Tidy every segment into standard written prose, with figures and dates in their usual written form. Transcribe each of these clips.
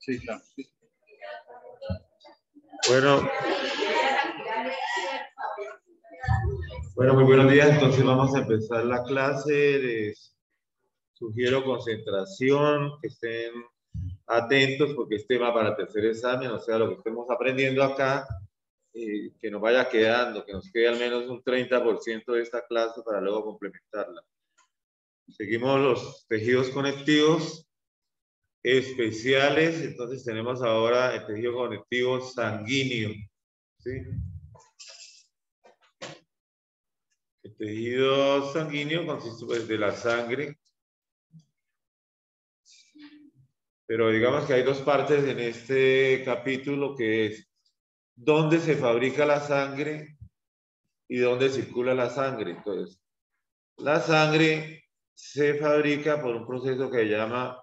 Sí, claro. Bueno, muy buenos días. Entonces vamos a empezar la clase. Les sugiero concentración, que estén atentos porque es tema para tercer examen, o sea, lo que estemos aprendiendo acá, que nos vaya quedando, que nos quede al menos un 30% de esta clase para luego complementarla. Seguimos los tejidos conectivos especiales. Entonces tenemos ahora el tejido conectivo sanguíneo, ¿sí? El tejido sanguíneo consiste pues, de la sangre, pero digamos que hay dos partes en este capítulo, que es dónde se fabrica la sangre y dónde circula la sangre. Entonces, la sangre se fabrica por un proceso que se llama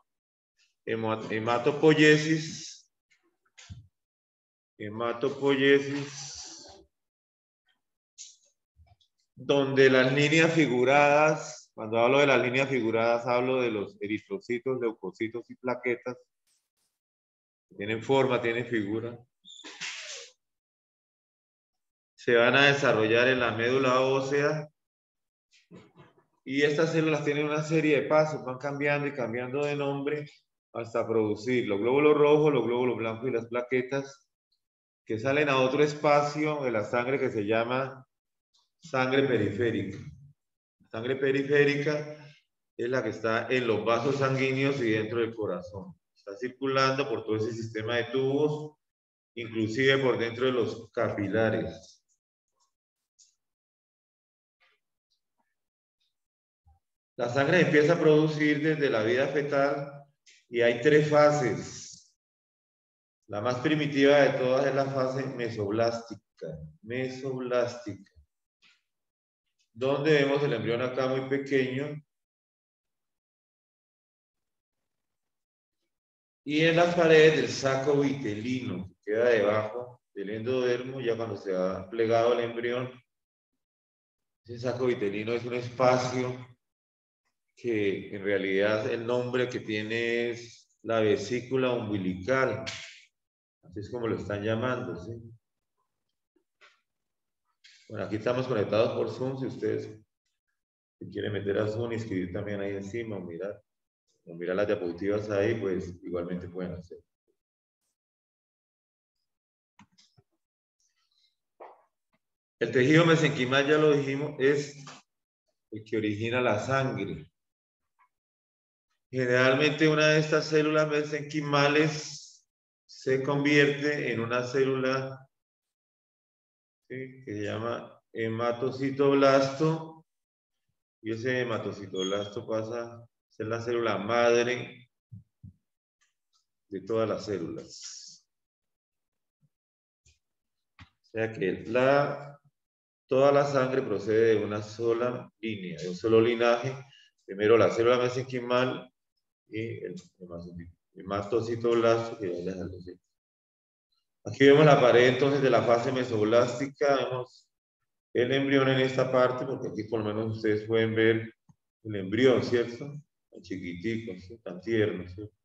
hematopoiesis. Hematopoiesis, donde las líneas figuradas, cuando hablo de las líneas figuradas, hablo de los eritrocitos, leucocitos y plaquetas. Tienen forma, tienen figura. Se van a desarrollar en la médula ósea. Y estas células tienen una serie de pasos, van cambiando y cambiando de nombre hasta producir los glóbulos rojos, los glóbulos blancos y las plaquetas, que salen a otro espacio de la sangre que se llama sangre periférica. Sangre periférica es la que está en los vasos sanguíneos y dentro del corazón. Está circulando por todo ese sistema de tubos, inclusive por dentro de los capilares. La sangre empieza a producir desde la vida fetal y hay tres fases. La más primitiva de todas es la fase mesoblástica. Mesoblástica. Donde vemos el embrión acá muy pequeño. Y en las paredes del saco vitelino, que queda debajo del endodermo, ya cuando se ha plegado el embrión. Ese saco vitelino es un espacio que en realidad el nombre que tiene es la vesícula umbilical. Así es como lo están llamando, ¿sí? Bueno, aquí estamos conectados por Zoom. Si ustedes quieren meter a Zoom y escribir también ahí encima o mirar las diapositivas ahí, pues igualmente pueden hacer. El tejido mesenquimal, ya lo dijimos, es el que origina la sangre. Generalmente una de estas células mesenquimales se convierte en una célula, ¿sí?, que se llama hematocitoblasto, y ese hematocitoblasto pasa a ser la célula madre de todas las células. O sea que toda la sangre procede de una sola línea, de un solo linaje. Primero la célula mesenquimal y el hematocitoblasto, que ya les hablé. Aquí vemos la pared entonces de la fase mesoblástica. Vemos el embrión en esta parte, porque aquí por lo menos ustedes pueden ver el embrión, ¿cierto? Tan chiquitico, ¿sí?, tan tierno, ¿cierto?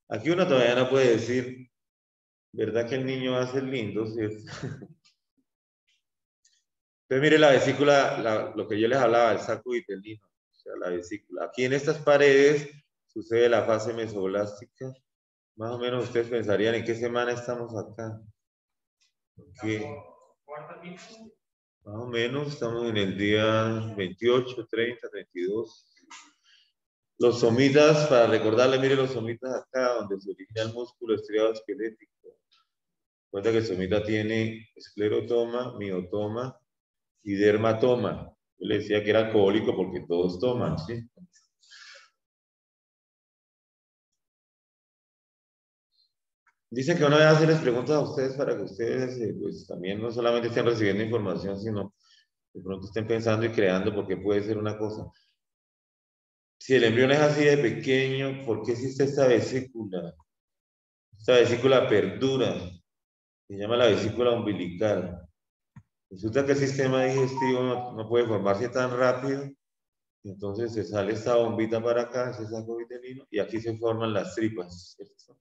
Aquí uno todavía no puede decir, ¿verdad que el niño va a ser lindo, cierto? Entonces mire la vesícula, lo que yo les hablaba, el saco vitelino, o sea, la vesícula. Aquí en estas paredes sucede la fase mesoblástica. Más o menos ustedes pensarían, ¿en qué semana estamos acá? ¿Qué? Más o menos estamos en el día 28, 30, 32. Los somitas, para recordarle, mire los somitas acá, donde se origina el músculo estriado esquelético. Cuenta que el somita tiene esclerotoma, miotoma y dermatoma. Yo le decía que era alcohólico porque todos toman, ¿sí? Dicen que uno debe hacerles preguntas a ustedes para que ustedes pues, también no solamente estén recibiendo información, sino de pronto estén pensando y creando, porque puede ser una cosa. Si el embrión es así de pequeño, ¿por qué existe esta vesícula? Esta vesícula perdura, se llama la vesícula umbilical. Resulta que el sistema digestivo no puede formarse tan rápido Entonces se sale esta bombita para acá, ese saco vitelino, y aquí se forman las tripas, ¿cierto?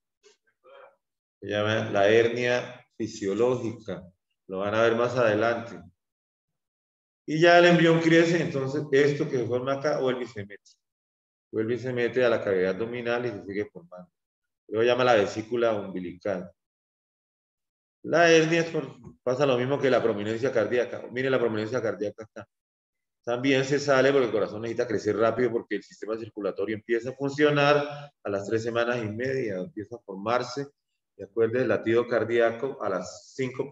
Se llama la hernia fisiológica. Lo van a ver más adelante. Y ya el embrión crece, entonces esto que se forma acá vuelve y se mete. Vuelve y se mete a la cavidad abdominal y se sigue formando. Luego llama la vesícula umbilical. La hernia pasa lo mismo que la prominencia cardíaca. Mire la prominencia cardíaca acá. También se sale porque el corazón necesita crecer rápido porque el sistema circulatorio empieza a funcionar a las 3 semanas y media, empieza a formarse, de acuerdo, el latido cardíaco a las 5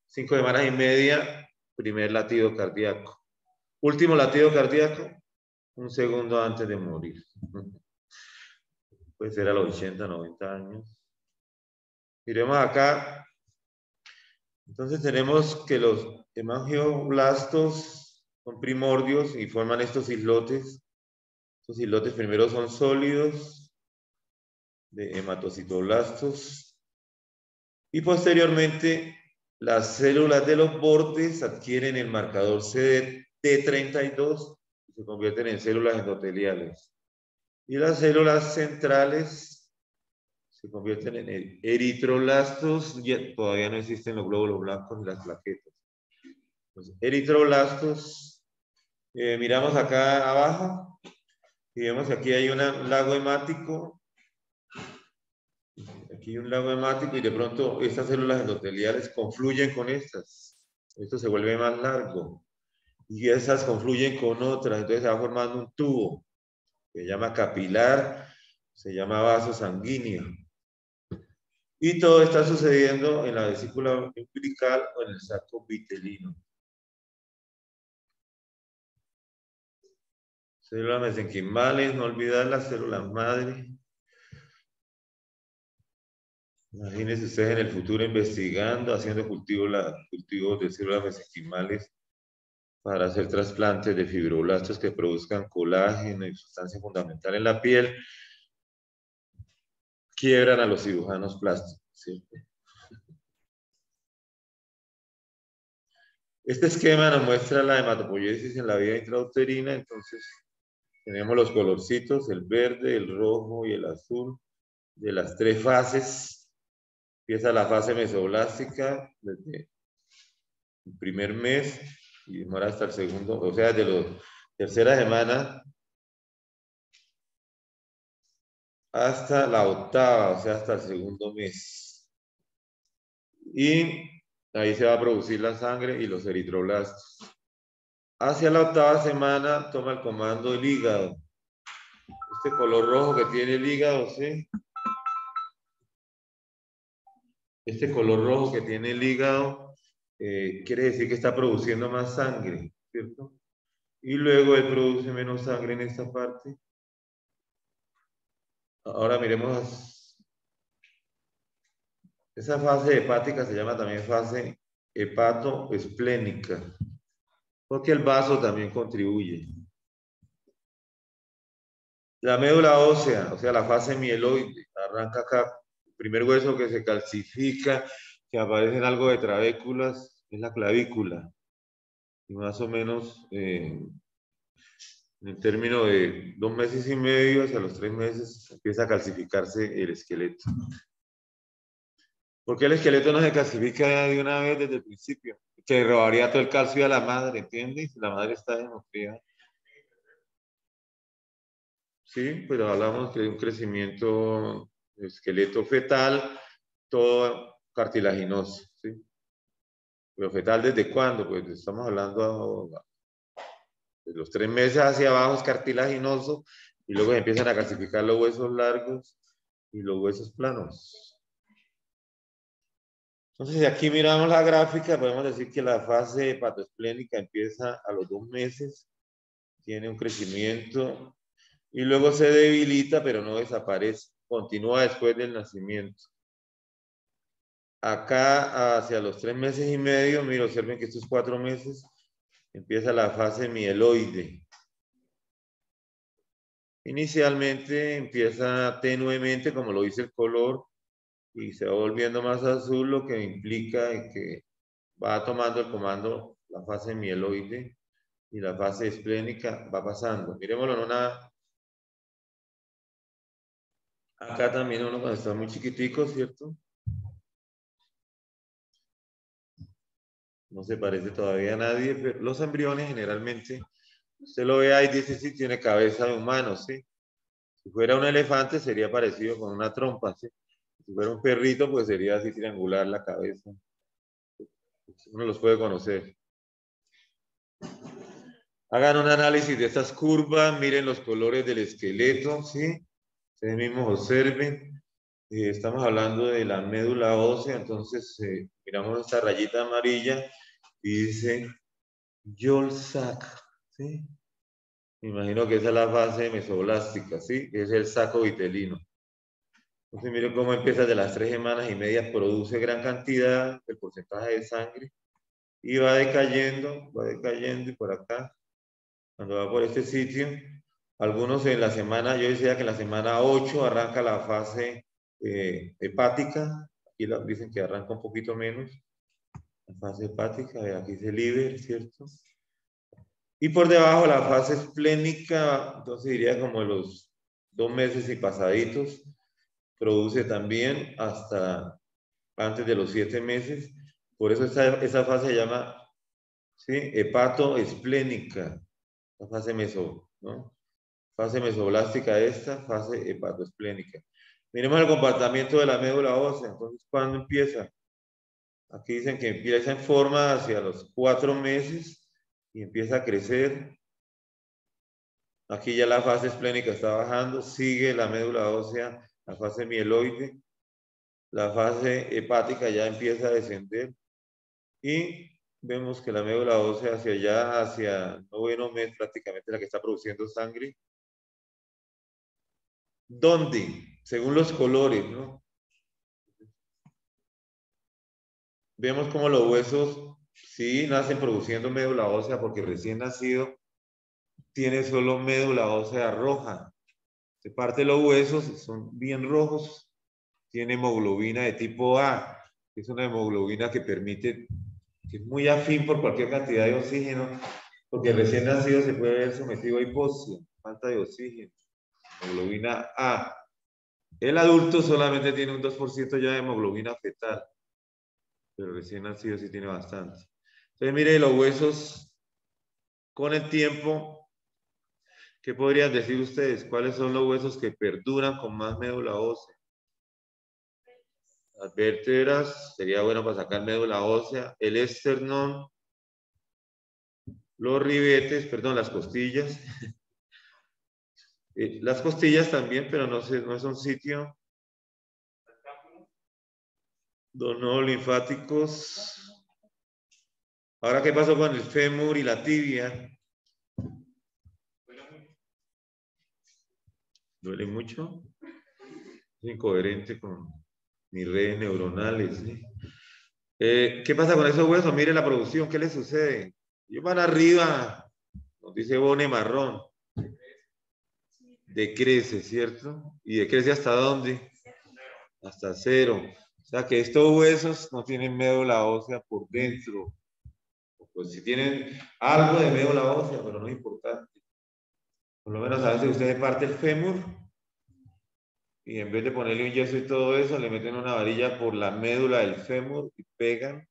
semanas y media, primer latido cardíaco. Último latido cardíaco, un segundo antes de morir. Puede ser a los 80, 90 años. Miremos acá. Entonces tenemos que los hemangioblastos son primordios y forman estos islotes. Estos islotes primero son sólidos de hematocitoblastos y posteriormente las células de los bordes adquieren el marcador CD32 y se convierten en células endoteliales. Y las células centrales se convierten en eritroblastos, todavía no existen los glóbulos blancos ni las plaquetas. Los eritroblastos, miramos acá abajo y vemos que aquí hay un lago hemático. Aquí hay un lago hemático y de pronto estas células endoteliales confluyen con estas. Esto se vuelve más largo y esas confluyen con otras, entonces se va formando un tubo que se llama capilar, se llama vaso sanguíneo. Y todo está sucediendo en la vesícula umbilical o en el saco vitelino. Células mesenquimales, no olvidar las células madre. Imagínense ustedes en el futuro investigando, haciendo cultivos de células mesenquimales para hacer trasplantes de fibroblastos que produzcan colágeno y sustancia fundamental en la piel. Quiebran a los cirujanos plásticos, ¿sí? Este esquema nos muestra la hematopoiesis en la vía intrauterina, entonces tenemos los colorcitos, el verde, el rojo y el azul, de las 3 fases. Empieza la fase mesoblástica desde el primer mes y demora hasta el segundo, o sea, desde la tercera semana hasta la octava, o sea, hasta el segundo mes. Y ahí se va a producir la sangre y los eritroblastos. Hacia la octava semana toma el comando el hígado. Este color rojo que tiene el hígado, ¿sí? Este color rojo que tiene el hígado quiere decir que está produciendo más sangre, ¿cierto? Y luego él produce menos sangre en esta parte. Ahora miremos, esa fase hepática se llama también fase hepatoesplénica, porque el vaso también contribuye. La médula ósea, o sea, la fase mieloide, arranca acá. El primer hueso que se calcifica, que aparece en algo de trabéculas, es la clavícula. Y más o menos en el término de 2 meses y medio, hacia los 3 meses, empieza a calcificarse el esqueleto. ¿Por qué el esqueleto no se calcifica de una vez desde el principio? Que robaría todo el calcio a la madre, ¿entiendes? La madre está desnutrida. Sí, pero hablamos de un crecimiento de esqueleto fetal, todo cartilaginoso, ¿sí? Pero fetal, ¿desde cuándo? Pues estamos hablando de los 3 meses hacia abajo es cartilaginoso y luego se empiezan a calcificar los huesos largos y los huesos planos. Entonces, si aquí miramos la gráfica, podemos decir que la fase hepatoesplénica empieza a los 2 meses, tiene un crecimiento y luego se debilita, pero no desaparece, continúa después del nacimiento. Acá, hacia los 3 meses y medio, mira, observen que estos 4 meses, empieza la fase mieloide. Inicialmente empieza tenuemente, como lo dice el color, y se va volviendo más azul, lo que implica que va tomando el comando la fase mieloide y la fase esplénica va pasando. Miremoslo en una... Acá también uno cuando está muy chiquitico, ¿cierto? No se parece todavía a nadie, pero los embriones generalmente, usted lo ve ahí, dice, sí, tiene cabeza de humano, ¿sí? Si fuera un elefante sería parecido con una trompa, ¿sí? Si fuera un perrito, pues sería así triangular la cabeza. Uno los puede conocer. Hagan un análisis de estas curvas, miren los colores del esqueleto, ¿sí? Ustedes mismos observen. Estamos hablando de la médula ósea, entonces miramos esta rayita amarilla y dice Yolsac, ¿sí? Me imagino que esa es la fase mesoblástica, ¿sí? Es el saco vitelino. Entonces miren cómo empieza de las 3 semanas y media, produce gran cantidad del porcentaje de sangre y va decayendo y por acá, cuando va por este sitio, algunos en la semana, yo decía que en la semana 8 arranca la fase hepática, aquí dicen que arranca un poquito menos, la fase hepática, aquí dice liver, ¿cierto? Y por debajo la fase esplénica, entonces diría como los 2 meses y pasaditos, produce también hasta antes de los 7 meses. Por eso esa fase se llama, ¿sí? Hepatoesplénica, la fase ¿no? Fase mesoblástica esta, fase hepatoesplénica. Miremos el comportamiento de la médula ósea. Entonces, ¿cuándo empieza? Aquí dicen que empieza en forma hacia los 4 meses y empieza a crecer. Aquí ya la fase esplénica está bajando, sigue la médula ósea, la fase mieloide, la fase hepática ya empieza a descender y vemos que la médula ósea hacia allá, hacia el 9º mes, prácticamente la que está produciendo sangre. ¿Dónde? Según los colores, ¿no? Vemos como los huesos sí nacen produciendo médula ósea porque recién nacido tiene solo médula ósea roja. Se parte los huesos, son bien rojos, tiene hemoglobina de tipo A, que es una hemoglobina que permite, que es muy afín por cualquier cantidad de oxígeno, porque recién nacido se puede ver sometido a hipoxia, falta de oxígeno, hemoglobina A. El adulto solamente tiene un 2% ya de hemoglobina fetal, pero recién nacido sí tiene bastante. Entonces, mire, los huesos con el tiempo, ¿qué podrían decir ustedes? ¿Cuáles son los huesos que perduran con más médula ósea? Las vértebras, sería bueno para sacar médula ósea, el esternón, los ribetes, perdón, las costillas. Las costillas también, pero no es un sitio. Los nodos linfáticos. Ahora, ¿qué pasó con el fémur y la tibia? ¿Duele mucho? Es incoherente con mis redes neuronales. ¿Qué pasa con esos huesos? Mire la producción, ¿qué le sucede? Ellos van arriba, nos dice bone marrón. Decrece, ¿cierto? ¿Y decrece hasta dónde? Hasta 0. O sea que estos huesos no tienen médula ósea por dentro. Pues si tienen algo de médula ósea, pero no es importante. Por lo menos a veces ustedes parte el fémur y en vez de ponerle un yeso y todo eso, le meten una varilla por la médula del fémur y pegan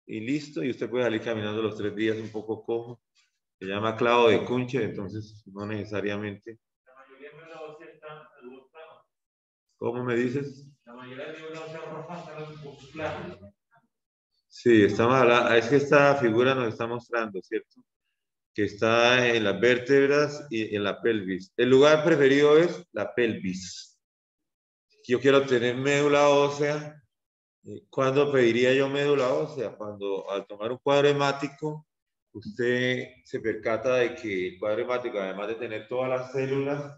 y listo. Y usted puede salir caminando los 3 días un poco cojo. Se llama clavo de Kunche, entonces no necesariamente. La mayoría de médula ósea están al hueso plano. ¿Cómo me dices? La mayoría de médula ósea roja están en los huesos planos. Sí, estamos hablando, es que esta figura nos está mostrando, ¿cierto? Que está en las vértebras y en la pelvis. El lugar preferido es la pelvis. Si yo quiero tener médula ósea, ¿cuándo pediría yo médula ósea? Cuando al tomar un cuadro hemático, usted se percata de que el cuadro hemático, además de tener todas las células,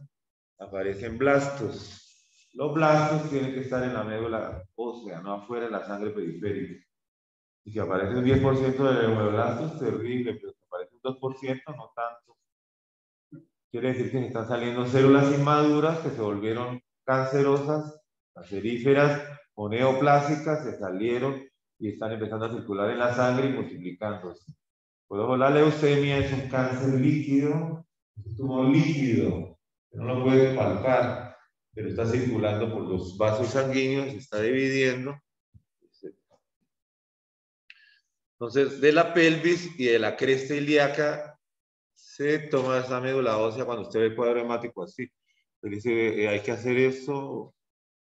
aparecen blastos. Los blastos tienen que estar en la médula ósea, no afuera en la sangre periférica. Y si aparece un 10% de neuroblastos, terrible, pero si aparece un 2%, no tanto. Quiere decir que se están saliendo células inmaduras que se volvieron cancerosas, canceríferas o neoplásicas, se salieron y están empezando a circular en la sangre y multiplicándose. Pues la leucemia es un cáncer líquido, es un tumor líquido, que no lo puede palpar, pero está circulando por los vasos sanguíneos, se está dividiendo. Entonces, de la pelvis y de la cresta ilíaca se toma esa médula ósea cuando usted ve el cuadro hemático así. Él dice, hay que hacer esto,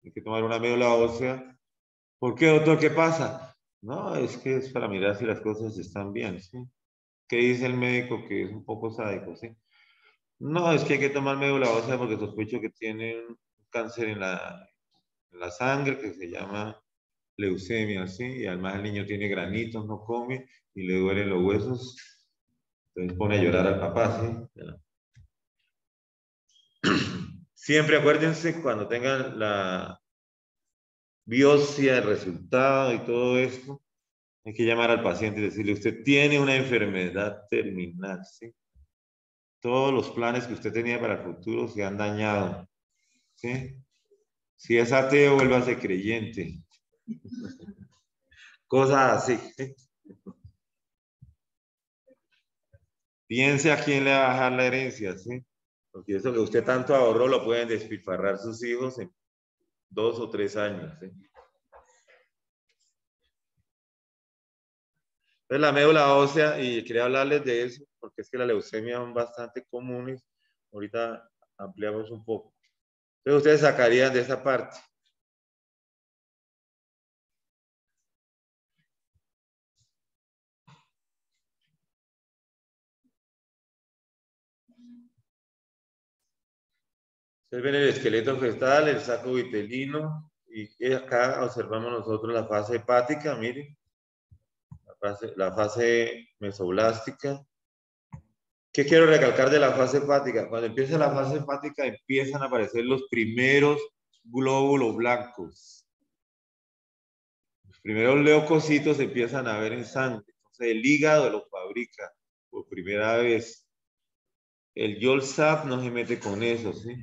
hay que tomar una médula ósea. ¿Por qué, doctor? ¿Qué pasa? No, es que es para mirar si las cosas están bien, ¿sí? ¿Qué dice el médico? Que es un poco sádico, ¿sí? No, es que hay que tomar médula ósea porque sospecho que tiene un cáncer en la sangre que se llama leucemia, ¿sí? Y además el niño tiene granitos, no come y le duelen los huesos. Entonces pone a llorar al papá, ¿sí? Siempre acuérdense cuando tengan la biopsia, el resultado y todo esto, hay que llamar al paciente y decirle, usted tiene una enfermedad terminal, ¿sí? Todos los planes que usted tenía para el futuro se han dañado, ¿sí? Si es ateo, vuélvase creyente. Cosas así, ¿sí? Piense a quién le va a bajar la herencia, ¿sí? Porque eso que usted tanto ahorró lo pueden despilfarrar sus hijos en 2 o 3 años, ¿sí? Entonces la médula ósea, y quería hablarles de eso, porque es que la leucemia son bastante comunes. Ahorita ampliamos un poco. Entonces ustedes sacarían de esa parte. Ustedes ven el esqueleto fetal, el saco vitelino, y acá observamos nosotros la fase hepática, miren, la fase mesoblástica. ¿Qué quiero recalcar de la fase hepática? Cuando empieza la fase hepática empiezan a aparecer los primeros glóbulos blancos. Los primeros leucocitos se empiezan a ver en sangre. Entonces el hígado lo fabrica por primera vez. El YOLSAP no se mete con eso, ¿sí?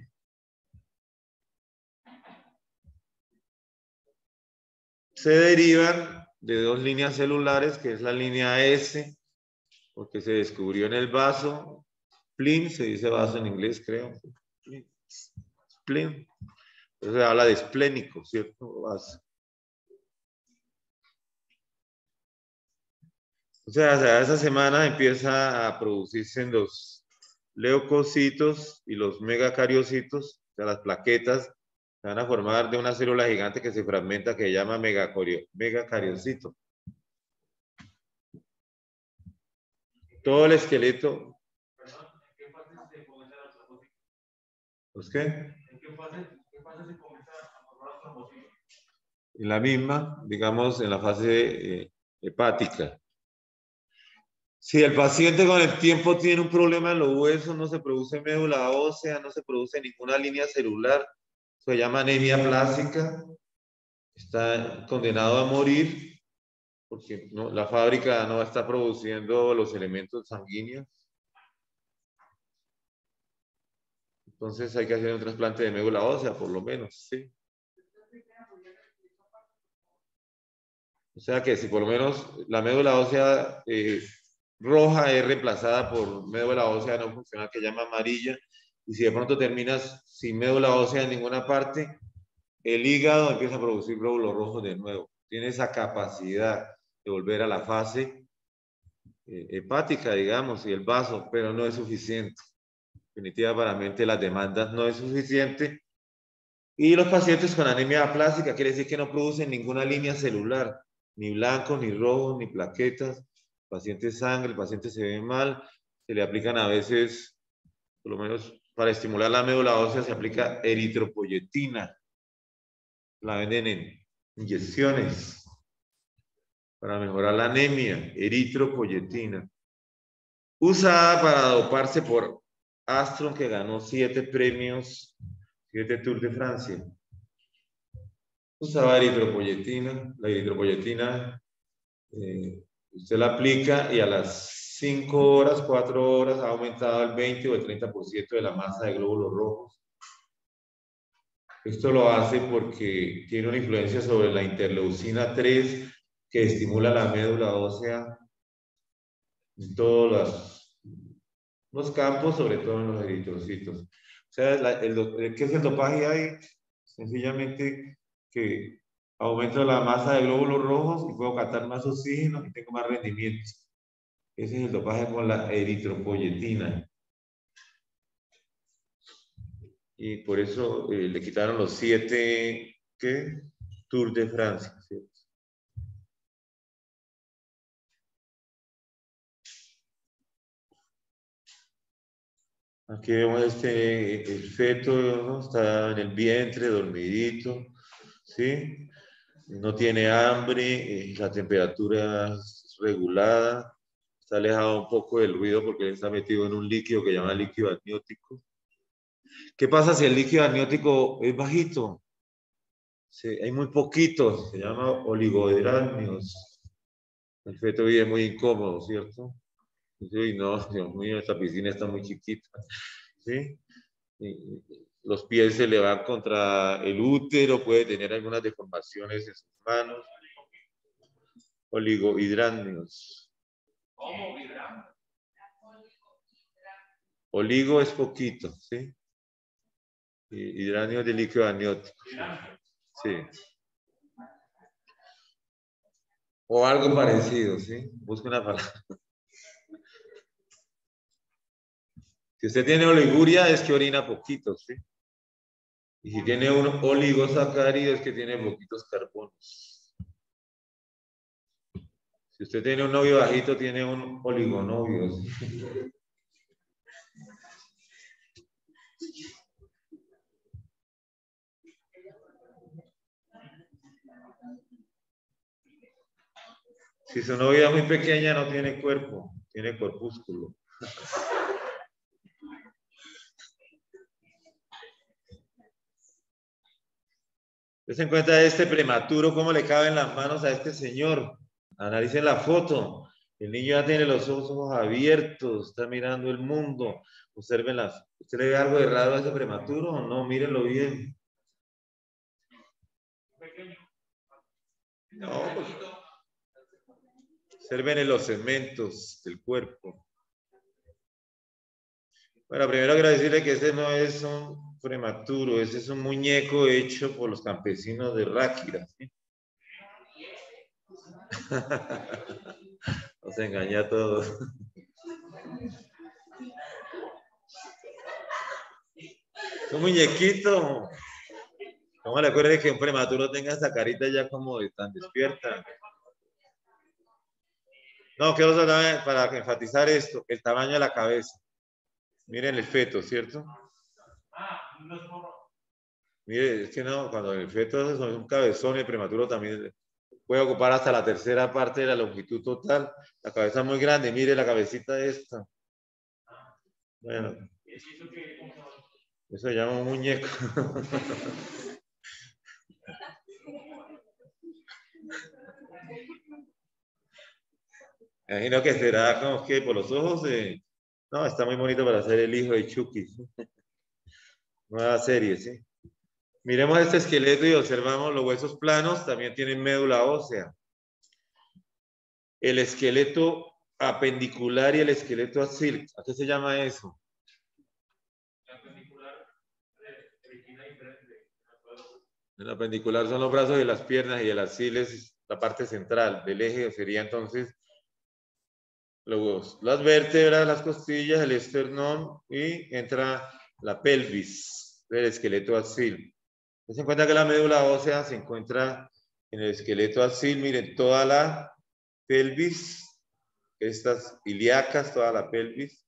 Se derivan de 2 líneas celulares, que es la línea S, porque se descubrió en el vaso. Spleen, se dice vaso en inglés, creo. Spleen. Entonces habla de esplénico, ¿cierto? Vaso. O sea, esa semana empieza a producirse en los leucocitos y los megacariocitos, o sea, las plaquetas se van a formar de una célula gigante que se fragmenta que se llama megacariocito. Todo el esqueleto. ¿Los qué? ¿En qué fase se comienza a formar los trombocitos? En la misma, digamos, en la fase hepática. Si el paciente con el tiempo tiene un problema en los huesos, no se produce médula ósea, no se produce ninguna línea celular, se llama anemia plástica, está condenado a morir porque no, la fábrica no está produciendo los elementos sanguíneos. Entonces hay que hacer un trasplante de médula ósea, por lo menos, ¿sí? O sea que si por lo menos la médula ósea roja es reemplazada por médula ósea no funcional que llama amarilla, y si de pronto terminas sin médula ósea en ninguna parte, el hígado empieza a producir glóbulos rojos de nuevo. Tiene esa capacidad de volver a la fase hepática, digamos, y el vaso, pero no es suficiente. Definitivamente las demandas no es suficiente. Y los pacientes con anemia aplástica quiere decir que no producen ninguna línea celular, ni blanco, ni rojo, ni plaquetas. El paciente sangre, el paciente se ve mal, se le aplican a veces, por lo menos para estimular la médula ósea, se aplica eritropoyetina. La venden en inyecciones para mejorar la anemia, eritropoyetina. Usada para doparse por Astron, que ganó 7 premios, 7 Tours de Francia. Usaba eritropoyetina. La eritropoyetina usted la aplica y a las 5 horas, 4 horas ha aumentado el 20 o el 30% de la masa de glóbulos rojos. Esto lo hace porque tiene una influencia sobre la interleucina 3 que estimula la médula ósea en todos los campos, sobre todo en los eritrocitos. O sea, ¿qué es el dopaje ahí? Sencillamente que aumento la masa de glóbulos rojos y puedo captar más oxígeno y tengo más rendimiento. Ese es el dopaje con la eritropoyetina. Y por eso le quitaron los 7 Tour de Francia, ¿cierto? Aquí vemos el feto, ¿no? Está en el vientre, dormidito, ¿sí? No tiene hambre, la temperatura es regulada, está alejado un poco del ruido porque está metido en un líquido que se llama líquido amniótico. ¿Qué pasa si el líquido amniótico es bajito? Sí, hay muy poquitos, se llama oligohidramios. El feto vive muy incómodo, ¿cierto? Uy, no, Dios mío, esta piscina está muy chiquita, ¿sí? Y los pies se le van contra el útero, puede tener algunas deformaciones en sus manos. Oligohidramios. Oligo es poquito, ¿sí? Y hidranio de líquido amniótico. Sí. O algo parecido, ¿sí? Busca una palabra. Si usted tiene oliguria, es que orina poquito, ¿sí? Y si tiene un oligosacárido, es que tiene poquitos carbonos. Si usted tiene un novio bajito, tiene un oligonovio, ¿sí? Si su novia es muy pequeña, no tiene cuerpo, tiene corpúsculo. Entonces, en cuenta este prematuro, cómo le caben las manos a este señor. Analicen la foto. El niño ya tiene los ojos abiertos, está mirando el mundo. Observenlas. ¿Usted le ve algo de raro a ese prematuro o no? Mírenlo bien. No, pues, observen los segmentos del cuerpo. Bueno, primero quiero decirle que ese no es un prematuro, ese es un muñeco hecho por los campesinos de Ráquira, ¿sí? Nos engaña a todos. Es un muñequito. ¿Cómo le acuerdas que un prematuro tenga esa carita ya como de tan despierta? No, quiero solamente para enfatizar esto, el tamaño de la cabeza. Miren el feto, ¿cierto? Mire, es que no, cuando el feto es un cabezón, el prematuro también puede ocupar hasta la tercera parte de la longitud total. La cabeza es muy grande, mire la cabecita esta. Bueno, eso se llama un muñeco. Imagino que será como que por los ojos. No, está muy bonito para ser el hijo de Chucky. Nueva serie, ¿sí? Miremos este esqueleto y observamos los huesos planos, también tienen médula ósea. El esqueleto apendicular y el esqueleto axial. ¿A qué se llama eso? El apendicular son los brazos y las piernas y el axial es la parte central del eje, sería entonces las vértebras, las costillas, el esternón y entra la pelvis del esqueleto axial. Se encuentra que la médula ósea se encuentra en el esqueleto axial, miren, toda la pelvis, estas ilíacas, toda la pelvis.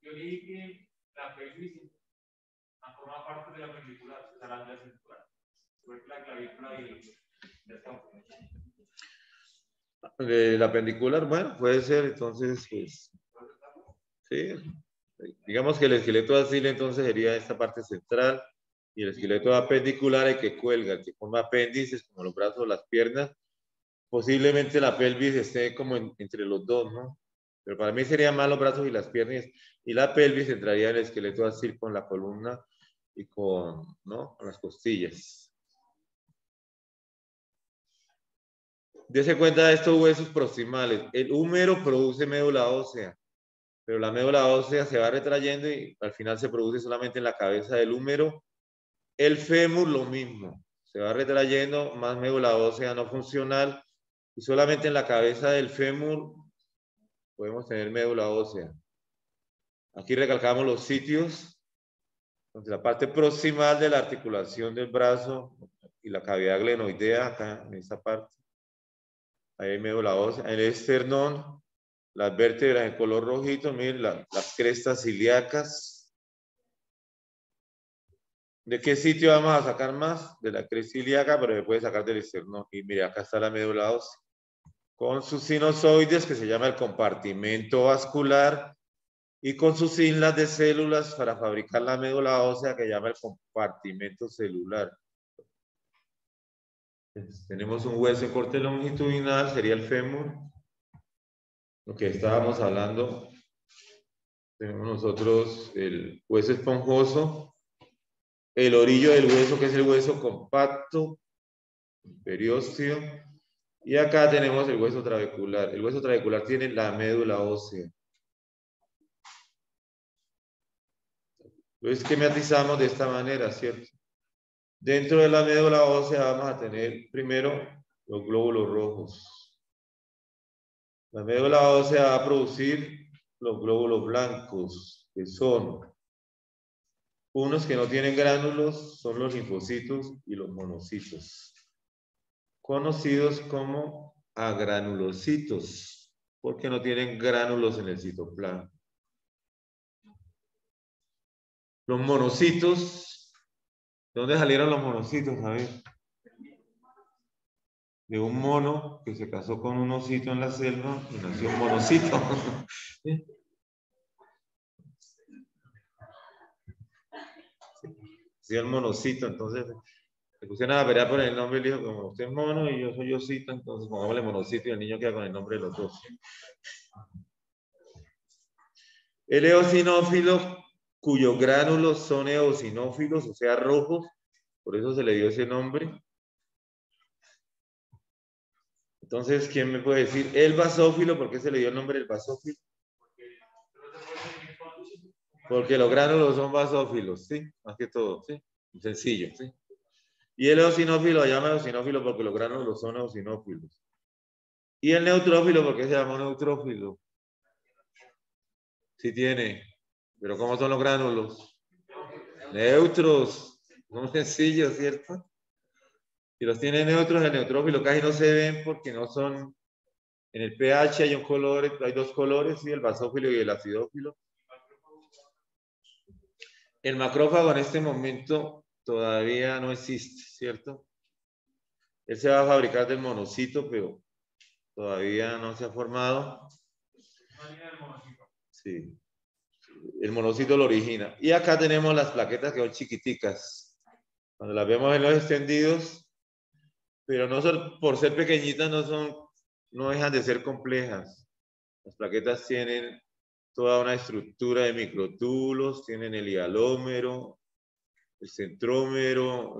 Yo leí que la pelvis forma parte de la película, de la cintura, la clavícula y de la pendicular, bueno, puede ser, entonces, pues, sí, digamos que el esqueleto axial entonces sería esta parte central y el esqueleto apendicular el que cuelga, el que forma apéndices como los brazos, las piernas, posiblemente la pelvis esté como entre los dos, ¿no? Pero para mí serían más los brazos y las piernas y la pelvis entraría en el esqueleto axial con la columna y ¿no? Con las costillas. Dese cuenta de estos huesos proximales. El húmero produce médula ósea, pero la médula ósea se va retrayendo y al final se produce solamente en la cabeza del húmero. El fémur lo mismo, se va retrayendo, más médula ósea no funcional, y solamente en la cabeza del fémur podemos tener médula ósea. Aquí recalcamos los sitios donde la parte proximal de la articulación del brazo y la cavidad glenoidea, acá en esta parte, ahí hay médula ósea. En el esternón, las vértebras en color rojito, miren las crestas ilíacas. ¿De qué sitio vamos a sacar más? De la cresta ilíaca, pero se puede sacar del esternón. Y mire, acá está la médula ósea, con sus sinusoides, que se llama el compartimento vascular, y con sus islas de células para fabricar la médula ósea, que se llama el compartimento celular. Entonces, tenemos un hueso de corte longitudinal, sería el fémur, lo que estábamos hablando. Tenemos nosotros el hueso esponjoso, el orillo del hueso, que es el hueso compacto, periósteo, y acá tenemos el hueso trabecular. El hueso trabecular tiene la médula ósea. Entonces, esquematizamos de esta manera, ¿cierto? Dentro de la médula ósea vamos a tener primero los glóbulos rojos. La médula ósea va a producir los glóbulos blancos, que son unos que no tienen gránulos, son los linfocitos y los monocitos, conocidos como agranulocitos, porque no tienen gránulos en el citoplasma. Los monocitos, ¿de dónde salieron los monocitos? A ver. De un mono que se casó con un osito en la selva y nació un monocito. Sí, el monocito, entonces se pusieron a pelear por el nombre y le dijo, como usted es mono y yo soy osito, entonces pongámosle monocito y el niño queda con el nombre de los dos. El eosinófilo, cuyos gránulos son eosinófilos, o sea, rojos, por eso se le dio ese nombre. Entonces, ¿quién me puede decir? El basófilo, ¿por qué se le dio el nombre del basófilo? Porque los gránulos son basófilos, ¿sí? Más que todo, ¿sí? Sencillo, ¿sí? Y el eosinófilo se llama eosinófilo porque los gránulos son eosinófilos. Y el neutrófilo, ¿por qué se llama neutrófilo? Sí tiene. Pero ¿cómo son los gránulos? Neutros. Son sencillos, ¿cierto? Si los tiene neutros, el neutrófilo casi no se ven porque no son... En el pH hay un color, hay dos colores, ¿sí? El basófilo y el acidófilo. El macrófago en este momento todavía no existe, ¿cierto? Él se va a fabricar del monocito, pero todavía no se ha formado. Sí. El monocito lo origina. Y acá tenemos las plaquetas que son chiquiticas. Cuando las vemos en los extendidos, pero no son, por ser pequeñitas no dejan de ser complejas. Las plaquetas tienen toda una estructura de microtúbulos, tienen el hialómero, el centrómero,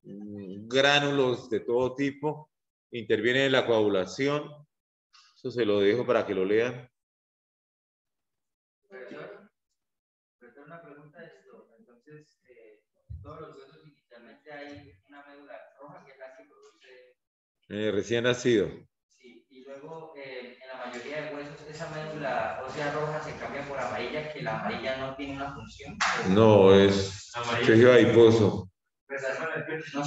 gránulos de todo tipo, intervienen en la coagulación. Eso se lo dejo para que lo lean. Una pregunta de esto. Entonces, todos los huesos inicialmente hay una médula roja que es la que produce. Recién nacido. Sí, y luego en la mayoría de huesos esa médula ósea roja se cambia por amarilla, que la amarilla no tiene una función. No, es tejido adiposo.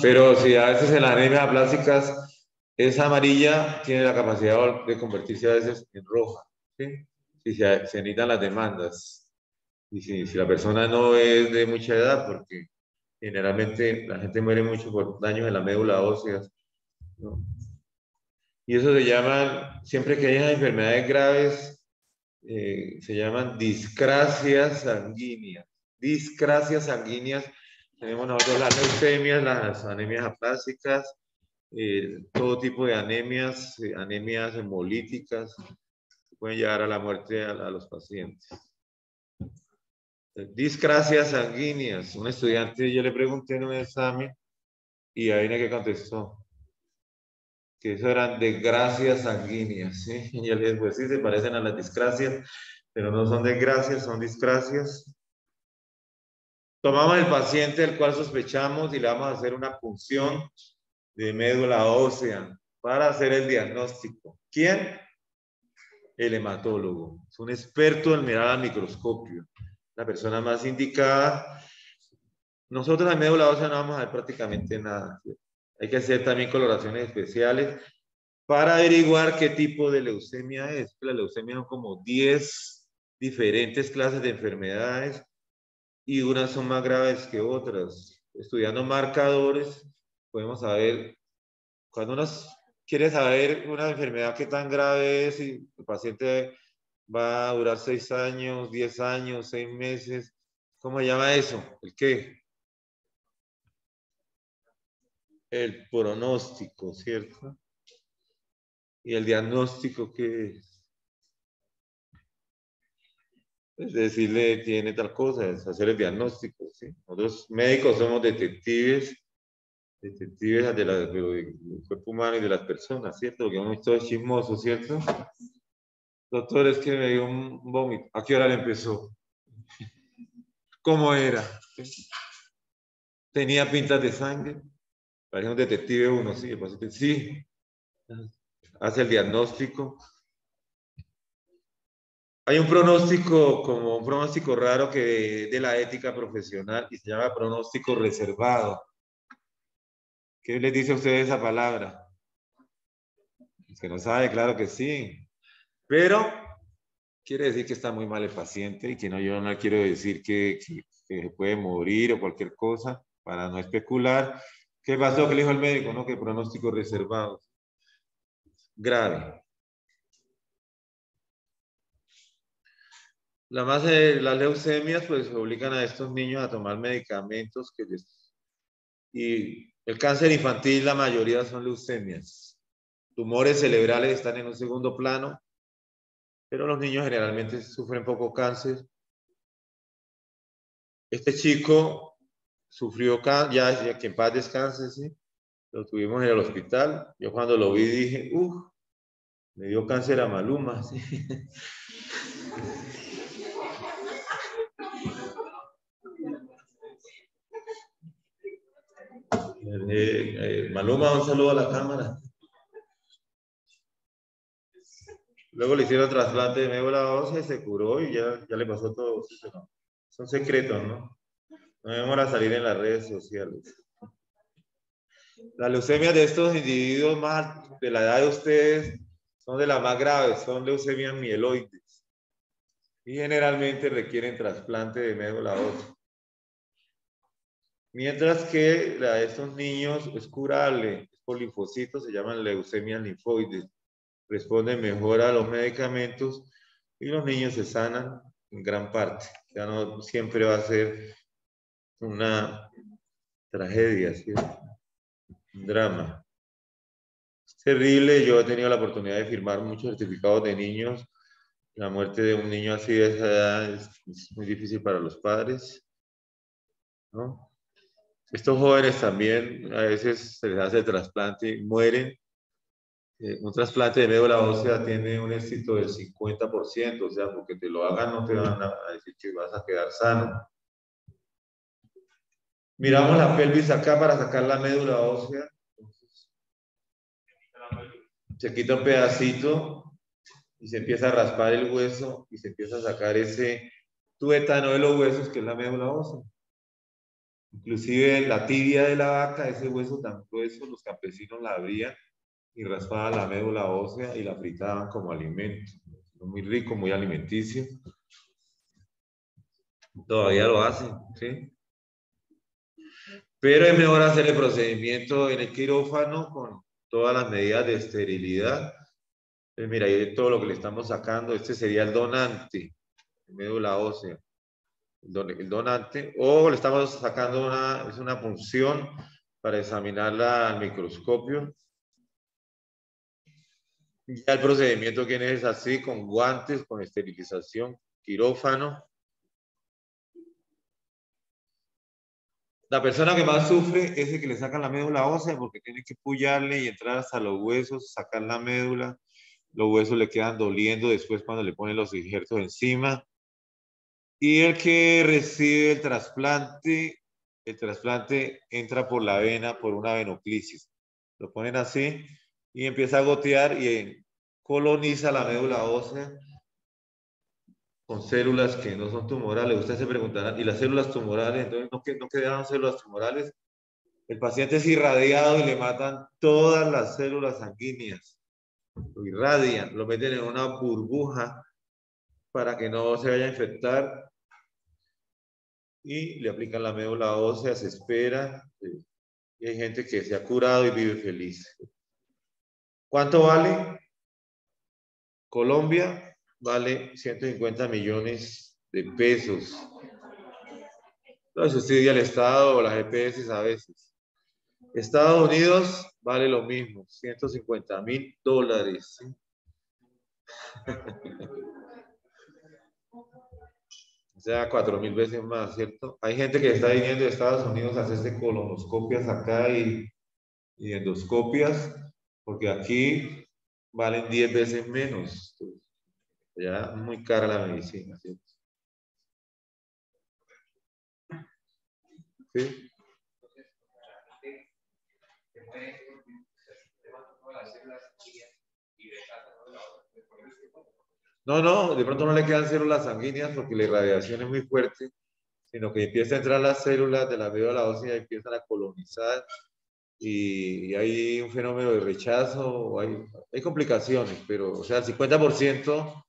Pero si a veces en las anemias aplásicas esa amarilla tiene la capacidad de convertirse a veces en roja, ¿sí? Si se necesitan las demandas. Y si la persona no es de mucha edad, porque generalmente la gente muere mucho por daños en la médula ósea, ¿no? Y eso se llama, siempre que hay enfermedades graves, se llaman discrasias sanguíneas. Discrasias sanguíneas, tenemos nosotros las leucemias, las anemias aplásicas, todo tipo de anemias, anemias hemolíticas, que pueden llevar a la muerte a los pacientes. Discrasias sanguíneas. Un estudiante, yo le pregunté en un examen y ahí viene que contestó. que eso eran desgracias sanguíneas, ¿sí? Y él dice, pues sí, se parecen a las discrasias, pero no son desgracias, son discrasias. Tomamos el paciente del cual sospechamos y le vamos a hacer una punción de médula ósea para hacer el diagnóstico. ¿Quién? El hematólogo. Es un experto en mirar al microscopio. La persona más indicada. Nosotros en médula ósea no vamos a ver prácticamente nada. Hay que hacer también coloraciones especiales para averiguar qué tipo de leucemia es. La leucemia son como 10 diferentes clases de enfermedades y unas son más graves que otras. Estudiando marcadores, podemos saber, cuando uno quiere saber una enfermedad que tan grave es y el paciente va a durar 6 años, 10 años, 6 meses, ¿cómo se llama eso? ¿El qué? El pronóstico, ¿cierto? ¿Y el diagnóstico qué es? Es decirle, tiene tal cosa, es hacer el diagnóstico, ¿sí? Nosotros médicos somos detectives del cuerpo humano y de las personas, ¿cierto? Porque uno todo es chismoso, ¿cierto? Doctor, es que me dio un vómito. ¿A qué hora le empezó? ¿Cómo era? ¿Tenía pintas de sangre? Parece un detective uno, sí, el paciente, sí. Hace el diagnóstico. Hay un pronóstico, como un pronóstico raro que de la ética profesional y se llama pronóstico reservado. ¿Qué les dice a ustedes esa palabra? Es que no sabe, claro que sí. Pero quiere decir que está muy mal el paciente y que no, yo no quiero decir que se puede morir o cualquier cosa para no especular. ¿Qué pasó? ¿Qué le dijo el médico? No, que pronóstico reservado. Grave. Las leucemias pues obligan a estos niños a tomar medicamentos y el cáncer infantil la mayoría son leucemias. Tumores cerebrales están en un segundo plano, pero los niños generalmente sufren poco cáncer. Este chico sufrió ya que en paz descanse, ¿sí? Lo tuvimos en el hospital. Yo cuando lo vi dije, me dio cáncer a Maluma, ¿sí? Maluma, un saludo a la cámara. Luego le hicieron trasplante de médula ósea y se curó y ya le pasó todo. Son secretos, ¿no? No debemos a salir en las redes sociales. Las leucemias de estos individuos más de la edad de ustedes son de las más graves, son leucemias mieloides. Y generalmente requieren trasplante de médula ósea. Mientras que la de estos niños es curable, es por linfocitos, se llaman leucemias linfoides. Responden mejor a los medicamentos y los niños se sanan en gran parte. Ya no siempre va a ser una tragedia, ¿sí? Un drama. Es terrible, yo he tenido la oportunidad de firmar muchos certificados de niños. La muerte de un niño así de esa edad es muy difícil para los padres, ¿no? Estos jóvenes también a veces se les hace el trasplante y mueren. Un trasplante de médula ósea tiene un éxito del 50%, o sea, porque te lo hagan no te van a decir que vas a quedar sano. Miramos la pelvis acá para sacar la médula ósea. Se quita un pedacito y se empieza a raspar el hueso y se empieza a sacar ese tuétano de los huesos que es la médula ósea. Inclusive la tibia de la vaca, ese hueso tan grueso, los campesinos la abrían y raspaban la médula ósea y la fritaban como alimento. Muy rico, muy alimenticio. Todavía lo hacen, ¿sí? Pero es mejor hacer el procedimiento en el quirófano con todas las medidas de esterilidad. Entonces, mira, ahí todo lo que le estamos sacando, este sería el donante, médula ósea, el donante, o le estamos sacando una punción para examinarla al microscopio. Ya el procedimiento que es así, con guantes, con esterilización, quirófano. La persona que más sufre es el que le sacan la médula ósea porque tiene que pullarle y entrar hasta los huesos, sacar la médula. Los huesos le quedan doliendo después cuando le ponen los injertos encima. Y el que recibe el trasplante entra por la vena, por una venoclisis. Lo ponen así y empieza a gotear y coloniza la médula ósea con células que no son tumorales. Ustedes se preguntarán, ¿y las células tumorales? Entonces, ¿no quedaron células tumorales? El paciente es irradiado y le matan todas las células sanguíneas. Lo irradian, lo meten en una burbuja para que no se vaya a infectar y le aplican la médula ósea, se espera. Y hay gente que se ha curado y vive feliz. ¿Cuánto vale? Colombia vale 150 millones de pesos. Lo subsidia el Estado o las EPS a veces. Estados Unidos vale lo mismo, $150.000. ¿Sí? O sea, 4.000 veces más, ¿cierto? Hay gente que está viniendo de Estados Unidos a hacerse colonoscopias acá y endoscopias, porque aquí valen 10 veces menos. Ya muy cara la medicina, ¿cierto? ¿Sí? No, de pronto no le quedan células sanguíneas porque la irradiación es muy fuerte, sino que empieza a entrar las células de la médula ósea y empiezan a colonizar y hay un fenómeno de rechazo, hay complicaciones, pero o sea, el 50%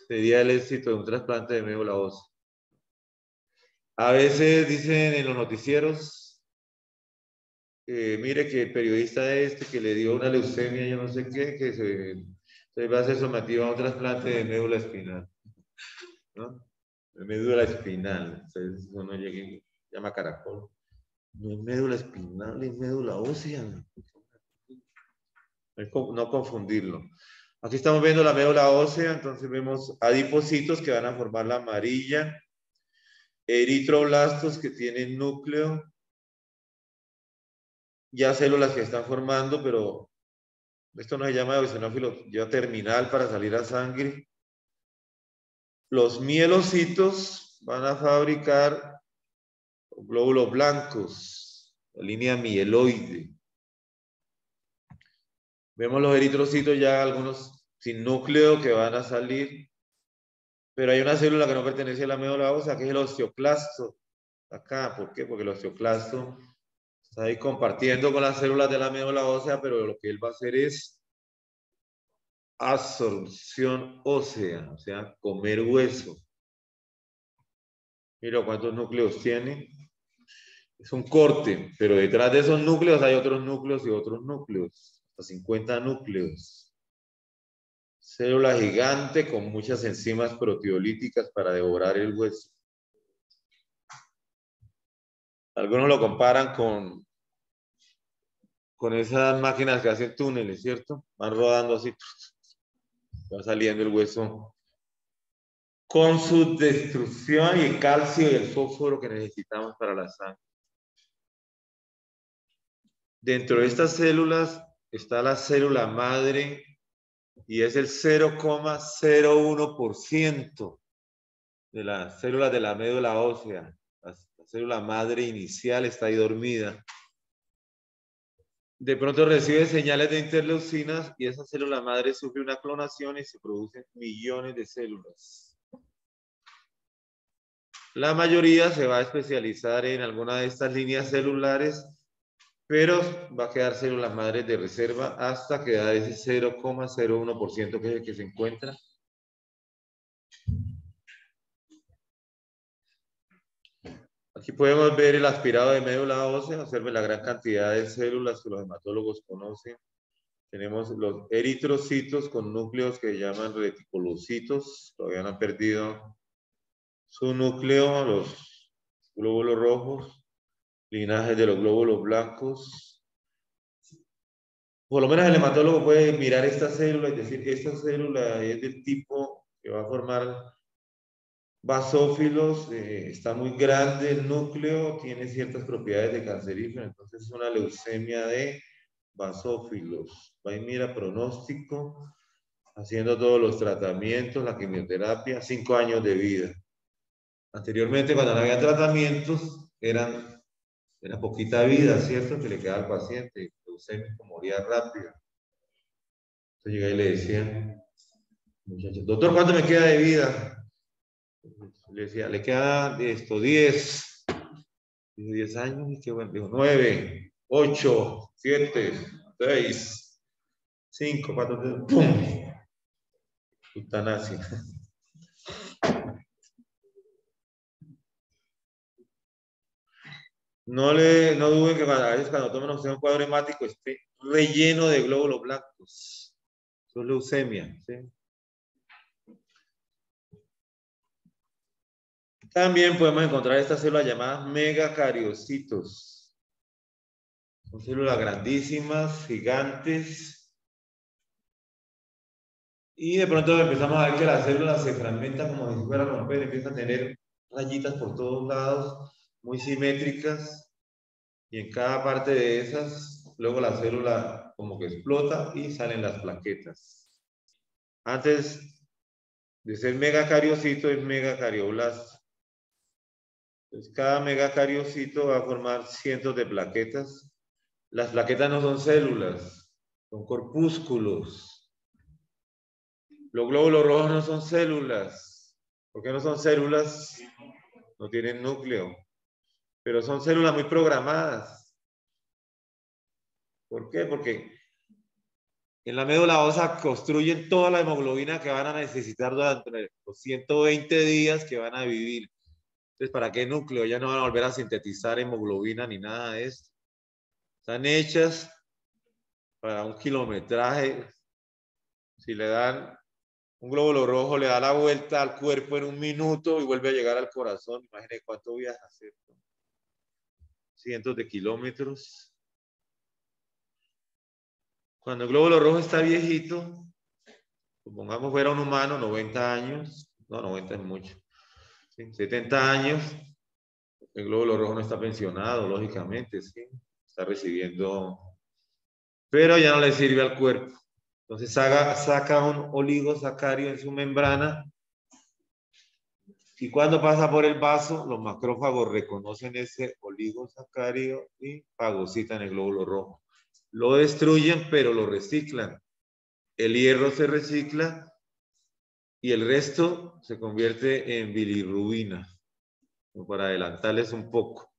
sería el éxito de un trasplante de médula ósea. A veces dicen en los noticieros, mire que el periodista este que le dio una leucemia, yo no sé qué, que se va a ser sometido a un trasplante de médula espinal, ¿no? De médula espinal, entonces uno llega y llama caracol. No es médula espinal, es médula ósea. No confundirlo. Aquí estamos viendo la médula ósea, entonces vemos adipocitos que van a formar la amarilla, eritroblastos que tienen núcleo, ya células que están formando, pero esto no se llama eosinófilo ya terminal para salir a sangre. Los mielocitos van a fabricar glóbulos blancos, la línea mieloide. Vemos los eritrocitos ya, algunos sin núcleo que van a salir, pero hay una célula que no pertenece a la médula ósea, que es el osteoclasto. Acá, ¿por qué? Porque el osteoclasto está ahí compartiendo con las células de la médula ósea, pero lo que él va a hacer es absorción ósea, o sea, comer hueso. Mira cuántos núcleos tiene. Es un corte, pero detrás de esos núcleos hay otros núcleos y otros núcleos. Hasta 50 núcleos. Célula gigante con muchas enzimas proteolíticas para devorar el hueso. Algunos lo comparan con esas máquinas que hacen túneles, ¿cierto? Van rodando así, va saliendo el hueso con su destrucción y el calcio y el fósforo que necesitamos para la sangre. Dentro de estas células está la célula madre y es el 0,01% de las células de la médula ósea. La célula madre inicial está ahí dormida. De pronto recibe señales de interleucinas y esa célula madre sufre una clonación y se producen millones de células. La mayoría se va a especializar en alguna de estas líneas celulares, pero va a quedar células madres de reserva hasta quedar ese 0,01% que es el que se encuentra. Aquí podemos ver el aspirado de médula ósea, observen la gran cantidad de células que los hematólogos conocen. Tenemos los eritrocitos con núcleos que se llaman reticulocitos, todavía no han perdido su núcleo, los glóbulos rojos, linajes de los glóbulos blancos. Por lo menos el hematólogo puede mirar esta célula y decir, esta célula es del tipo que va a formar basófilos, está muy grande el núcleo, tiene ciertas propiedades de cancerígeno, entonces es una leucemia de basófilos. Va y mira pronóstico, haciendo todos los tratamientos, la quimioterapia, 5 años de vida. Anteriormente, cuando no había tratamientos, era poquita vida, ¿cierto? Que le quedaba al paciente, leucémico, moría rápido. Entonces llegué y le decía, muchacho, doctor, ¿cuánto me queda de vida? Le decía, le queda 10. Dijo, 10 años, y qué bueno. Dijo, 9, 8, 7, 6, 5, 4, 3, ¡pum! Eutanasia. No duden que a veces cuando tomen usted un cuadro hemático esté relleno de glóbulos blancos. Eso es leucemia, ¿sí? También podemos encontrar estas células llamadas megacariocitos. Son células grandísimas, gigantes. Y de pronto empezamos a ver que las células se fragmentan como si fuera a romper, empiezan a tener rayitas por todos lados, muy simétricas. Y en cada parte de esas, luego la célula como que explota y salen las plaquetas. Antes de ser megacariocito es megacarioblasta. Entonces, cada megacariocito va a formar cientos de plaquetas. Las plaquetas no son células, son corpúsculos. Los glóbulos rojos no son células. ¿Por qué no son células? No tienen núcleo. Pero son células muy programadas. ¿Por qué? Porque en la médula ósea construyen toda la hemoglobina que van a necesitar durante los 120 días que van a vivir. Entonces, ¿para qué núcleo? Ya no van a volver a sintetizar hemoglobina ni nada de esto. Están hechas para un kilometraje. Si le dan un glóbulo rojo, le da la vuelta al cuerpo en 1 minuto y vuelve a llegar al corazón. Imagínense cuánto viaja, ¿cierto? Cientos de kilómetros. Cuando el glóbulo rojo está viejito, supongamos fuera un humano, 90 años, no, 90 es mucho, ¿sí? 70 años, el glóbulo rojo no está pensionado, lógicamente, ¿sí? Está recibiendo, pero ya no le sirve al cuerpo. Entonces saca un oligosacario en su membrana y cuando pasa por el vaso, los macrófagos reconocen ese oligosacario y fagocitan el glóbulo rojo. Lo destruyen, pero lo reciclan. El hierro se recicla y el resto se convierte en bilirrubina, como para adelantarles un poco.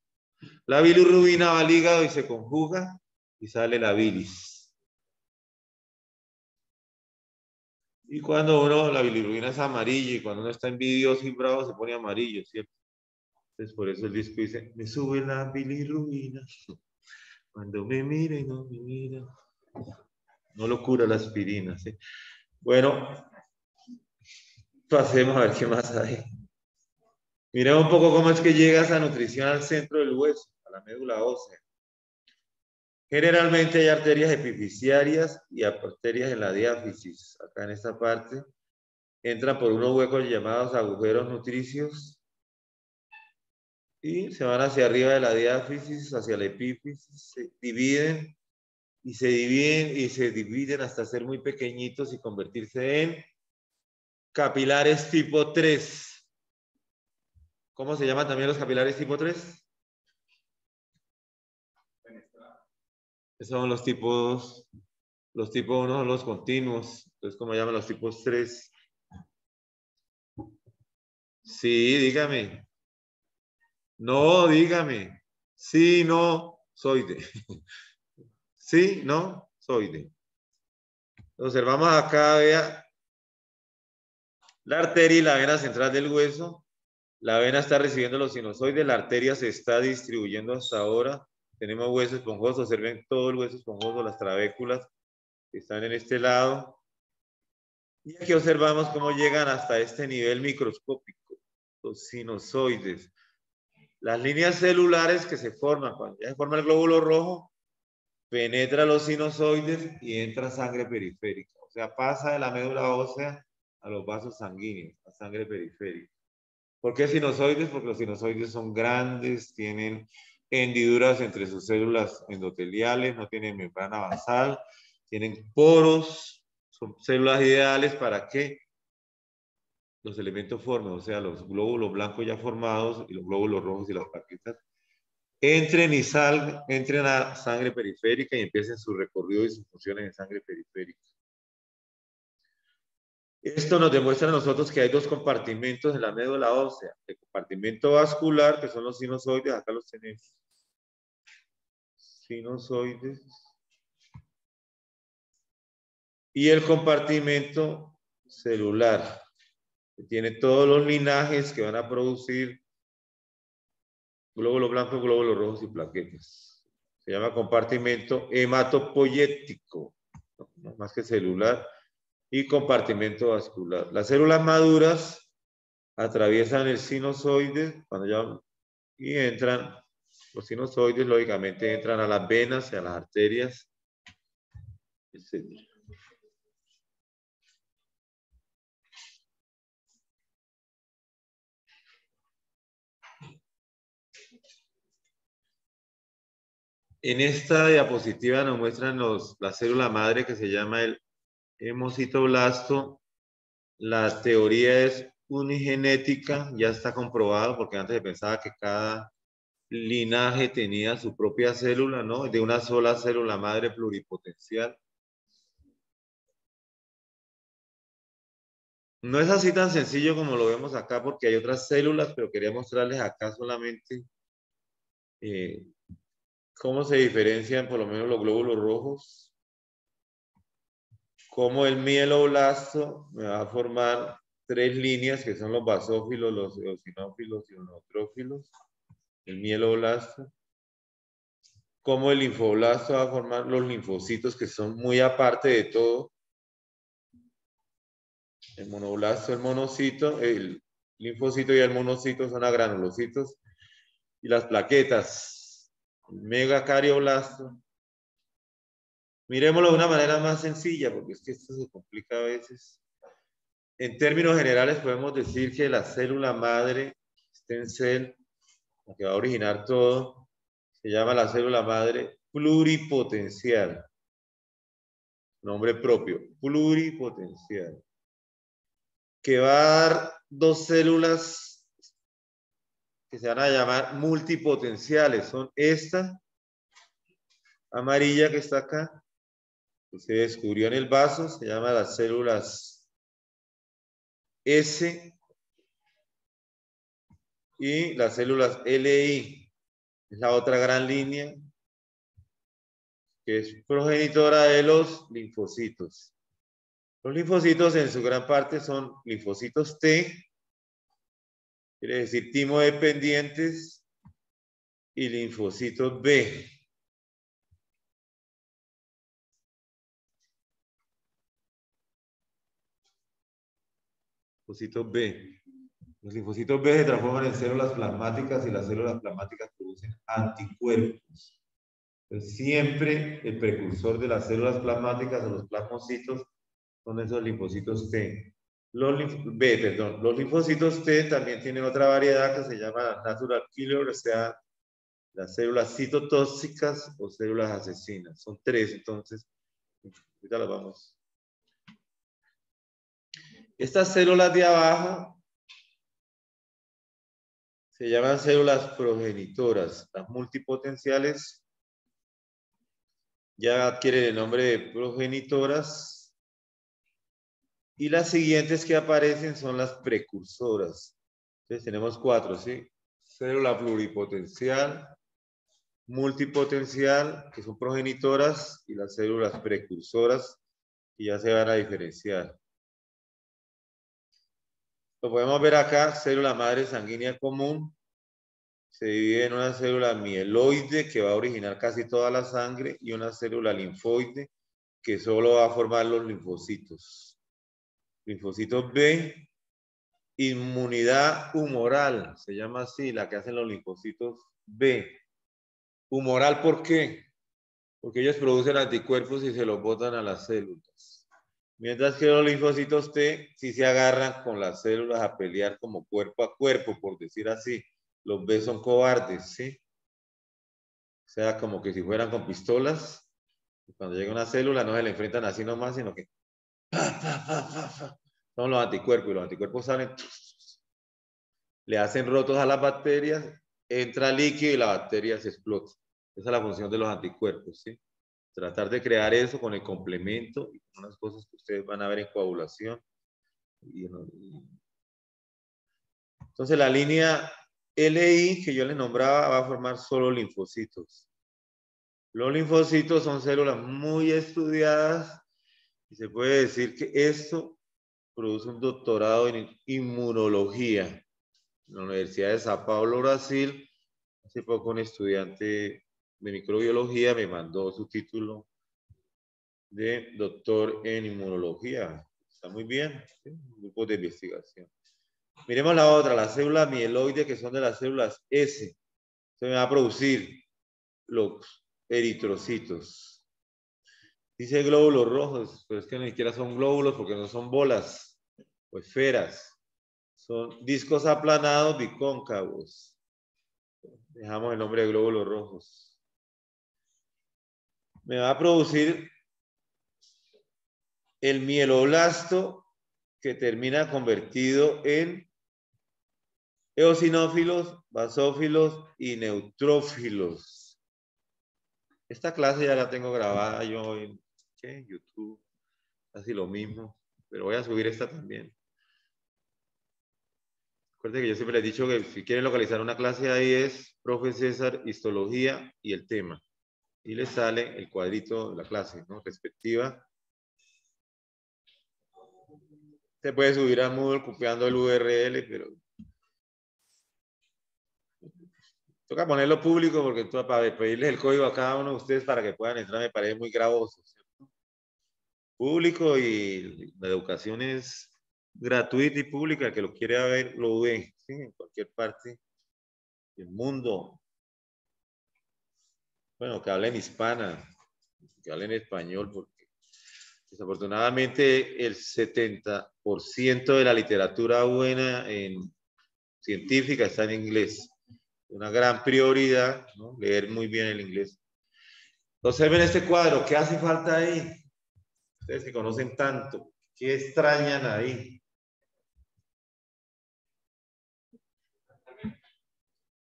La bilirrubina va al hígado y se conjuga y sale la bilis. Y cuando la bilirrubina es amarilla y cuando uno está envidioso y bravo se pone amarillo, ¿cierto? Entonces por eso el disco dice, me sube la bilirrubina, cuando me mira y no me mira. No lo cura la aspirina, ¿sí? Bueno, pasemos a ver qué más hay. Miremos un poco cómo es que llega esa nutrición al centro del hueso, a la médula ósea. Generalmente hay arterias epifisiarias y arterias en la diáfisis. Acá en esta parte entran por unos huecos llamados agujeros nutricios y se van hacia arriba de la diáfisis, hacia la epífisis, se dividen y se dividen hasta ser muy pequeñitos y convertirse en capilares tipo 3. ¿Cómo se llaman también los capilares tipo 3? Esos son los tipos 1 son los continuos. Entonces, ¿cómo llaman los tipos 3? Sí, dígame. No, dígame. Sí, no, soy de. Sí, no, soy de. Observamos acá, vea, la arteria y la vena central del hueso. La vena está recibiendo los sinusoides, la arteria se está distribuyendo hasta ahora. Tenemos hueso esponjoso, observen todo el hueso esponjoso, las trabéculas que están en este lado. Y aquí observamos cómo llegan hasta este nivel microscópico, los sinusoides. Las líneas celulares que se forman, cuando ya se forma el glóbulo rojo, penetra los sinusoides y entra sangre periférica. O sea, pasa de la médula ósea a los vasos sanguíneos, a sangre periférica. ¿Por qué sinusoides? Porque los sinusoides son grandes, tienen hendiduras entre sus células endoteliales, no tienen membrana basal, tienen poros, son células ideales para que los elementos formen, o sea, los glóbulos blancos ya formados y los glóbulos rojos y las plaquetas, entren y salgan, entren a sangre periférica y empiecen su recorrido y sus funciones en sangre periférica. Esto nos demuestra a nosotros que hay dos compartimentos de la médula ósea. El compartimento vascular, que son los sinusoides, acá los tenemos. Sinusoides. Y el compartimento celular, que tiene todos los linajes que van a producir glóbulos blancos, glóbulos rojos y plaquetas. Se llama compartimento hematopoyético, no más que celular, y compartimento vascular. Las células maduras atraviesan el sinusoide y entran, los sinusoides lógicamente entran a las venas, a las arterias, etc. En esta diapositiva nos muestran la célula madre que se llama el hemocitoblasto. La teoría es unigenética, ya está comprobado, porque antes se pensaba que cada linaje tenía su propia célula, ¿no? De una sola célula madre pluripotencial. No es así tan sencillo como lo vemos acá, porque hay otras células, pero quería mostrarles acá solamente cómo se diferencian por lo menos los glóbulos rojos, cómo el mieloblasto me va a formar tres líneas que son los basófilos, los eosinófilos y los neutrófilos, el mieloblasto, cómo el linfoblasto va a formar los linfocitos que son muy aparte de todo, el monoblasto, el monocito, el linfocito y el monocito son agranulocitos, y las plaquetas, el megacardioblasto. Miremoslo de una manera más sencilla, porque es que esto se complica a veces. En términos generales podemos decir que la célula madre, stem cell, la que va a originar todo, se llama la célula madre pluripotencial. Nombre propio, pluripotencial. Que va a dar dos células que se van a llamar multipotenciales. Son esta amarilla que está acá, que se descubrió en el vaso, se llama las células S, y las células LI. Es la otra gran línea que es progenitora de los linfocitos. Los linfocitos en su gran parte son linfocitos T, quiere decir timo dependientes, y linfocitos B. Linfocitos B. Los linfocitos B se transforman en células plasmáticas y las células plasmáticas producen anticuerpos. Entonces, siempre el precursor de las células plasmáticas o los plasmocitos son esos linfocitos T. Los linfocitos T también tienen otra variedad que se llama natural killer, o sea, las células citotóxicas o células asesinas. Son tres, entonces, ahorita las vamos. Estas células de abajo se llaman células progenitoras. Las multipotenciales ya adquieren el nombre de progenitoras. Y las siguientes que aparecen son las precursoras. Entonces tenemos cuatro, ¿sí? Célula pluripotencial, multipotencial, que son progenitoras, y las células precursoras, que ya se van a diferenciar. Lo podemos ver acá, célula madre sanguínea común, se divide en una célula mieloide que va a originar casi toda la sangre y una célula linfoide que solo va a formar los linfocitos. Linfocitos B, inmunidad humoral, se llama así, la que hacen los linfocitos B. Humoral, ¿por qué? Porque ellos producen anticuerpos y se los botan a las células. Mientras que los linfocitos T sí se agarran con las células a pelear como cuerpo a cuerpo, por decir así. Los B son cobardes, ¿sí? O sea, como que si fueran con pistolas. Cuando llega una célula no se le enfrentan así nomás, sino que son los anticuerpos. Y los anticuerpos salen, le hacen rotos a las bacterias, entra líquido y la bacteria se explota. Esa es la función de los anticuerpos, ¿sí? Tratar de crear eso con el complemento y con unas cosas que ustedes van a ver en coagulación. Entonces la línea LI que yo les nombraba va a formar solo linfocitos. Los linfocitos son células muy estudiadas y se puede decir que esto produce un doctorado en inmunología. En la Universidad de Sao Paulo, Brasil, hace poco un estudiante de microbiología me mandó su título de doctor en inmunología. Está muy bien, ¿sí? Un grupo de investigación. Miremos la otra, las células mieloides, que son de las células S. Se me va a producir los eritrocitos. Dice glóbulos rojos, pero es que ni siquiera son glóbulos porque no son bolas o esferas. Son discos aplanados bicóncavos. Dejamos el nombre de glóbulos rojos. Me va a producir el mieloblasto que termina convertido en eosinófilos, basófilos y neutrófilos. Esta clase ya la tengo grabada yo en YouTube, casi lo mismo, pero voy a subir esta también. Recuerden que yo siempre les he dicho que si quieren localizar una clase ahí es Profe César, Histología y el tema. Y les sale el cuadrito de la clase, ¿no? Respectiva. Se puede subir a Moodle copiando el URL, pero toca ponerlo público porque para pedirles el código a cada uno de ustedes para que puedan entrar me parece muy gravoso, ¿cierto? Público y la educación es gratuita y pública, el que lo quiere ver, lo ve, ¿sí? En cualquier parte del mundo. Bueno, que hablen hispana, que hablen español, porque desafortunadamente el 70% de la literatura buena científica está en inglés. Una gran prioridad, ¿no? Leer muy bien el inglés. Observen este cuadro, ¿qué hace falta ahí? Ustedes que conocen tanto, ¿qué extrañan ahí?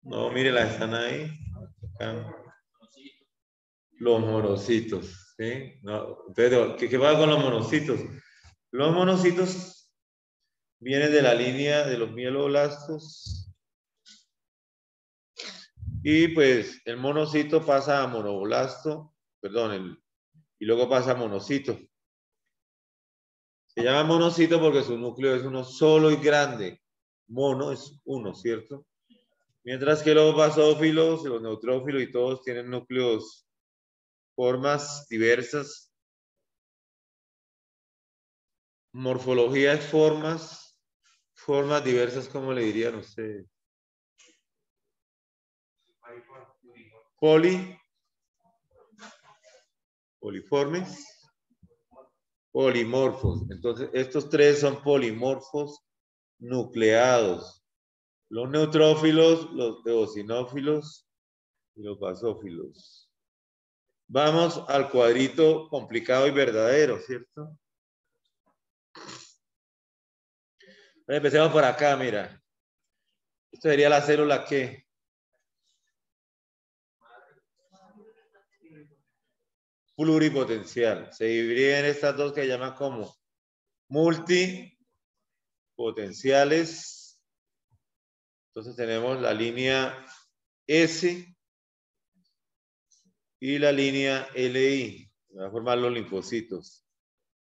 No, mírenla, están ahí. Acá. Los monocitos, ¿sí? No, entonces, ¿qué pasa con los monocitos? Los monocitos vienen de la línea de los mieloblastos y pues el monocito pasa a monoblasto, perdón, y luego pasa a monocito. Se llama monocito porque su núcleo es uno solo y grande. Mono es uno, ¿cierto? Mientras que los basófilos, los neutrófilos y todos tienen núcleos, formas diversas. Morfología es formas diversas, ¿cómo le dirían ustedes? Poliformes, polimorfos. Entonces, estos tres son polimorfos nucleados. Los neutrófilos, los eosinófilos y los basófilos. Vamos al cuadrito complicado y verdadero, ¿cierto? Empecemos por acá, mira. Esto sería la célula ¿qué? Pluripotencial. Se dividen estas dos que se llaman como multipotenciales. Entonces tenemos la línea S y la línea LI. Va a formar los linfocitos.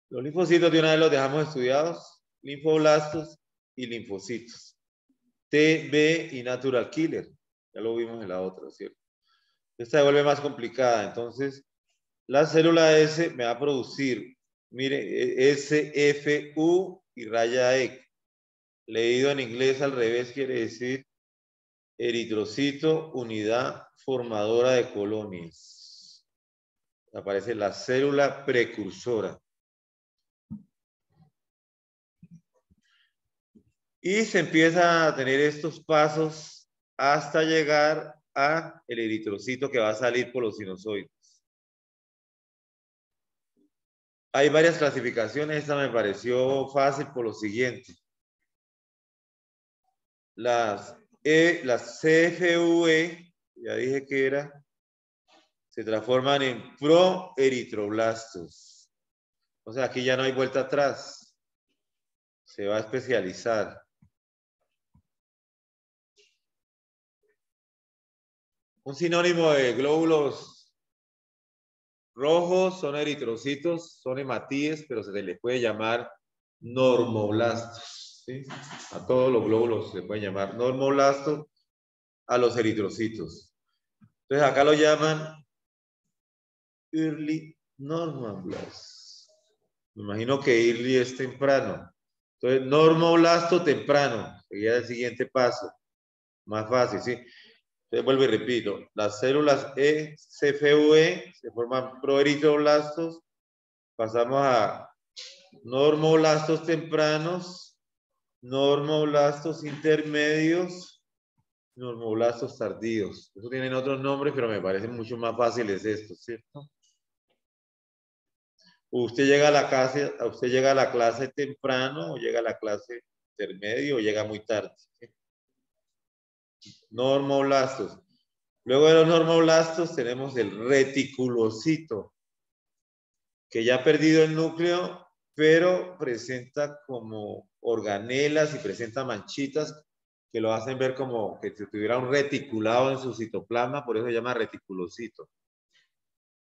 Los linfocitos de una vez los dejamos estudiados. Linfoblastos y linfocitos. T, B y natural killer. Ya lo vimos en la otra, ¿cierto? Esta se vuelve más complicada. Entonces, la célula S me va a producir, mire, SFU y raya E. Leído en inglés al revés quiere decir eritrocito, unidad formadora de colonias. Aparece la célula precursora. Y se empieza a tener estos pasos hasta llegar a el eritrocito que va a salir por los sinusoides. Hay varias clasificaciones, esta me pareció fácil por lo siguiente. Las CFUE, ya dije que era, se transforman en proeritroblastos. O sea, aquí ya no hay vuelta atrás. Se va a especializar. Un sinónimo de glóbulos rojos son eritrocitos, son hematíes, pero se les puede llamar normoblastos. ¿Sí? A todos los glóbulos se pueden llamar normoblastos, a los eritrocitos. Entonces acá lo llaman early normoblasts. Me imagino que early es temprano. Entonces, normoblasto temprano sería el siguiente paso. Más fácil, ¿sí? Entonces, vuelvo y repito. Las células CFUE se forman proeritroblastos. Pasamos a normoblastos tempranos, normoblastos intermedios, normoblastos tardíos. Eso tienen otros nombres, pero me parecen mucho más fáciles estos, ¿cierto? Usted llega a la clase temprano, o llega a la clase intermedio, o llega muy tarde. ¿Sí? Normoblastos. Luego de los normoblastos tenemos el reticulocito, que ya ha perdido el núcleo, pero presenta como organelas y presenta manchitas que lo hacen ver como que si tuviera un reticulado en su citoplasma, por eso se llama reticulocito.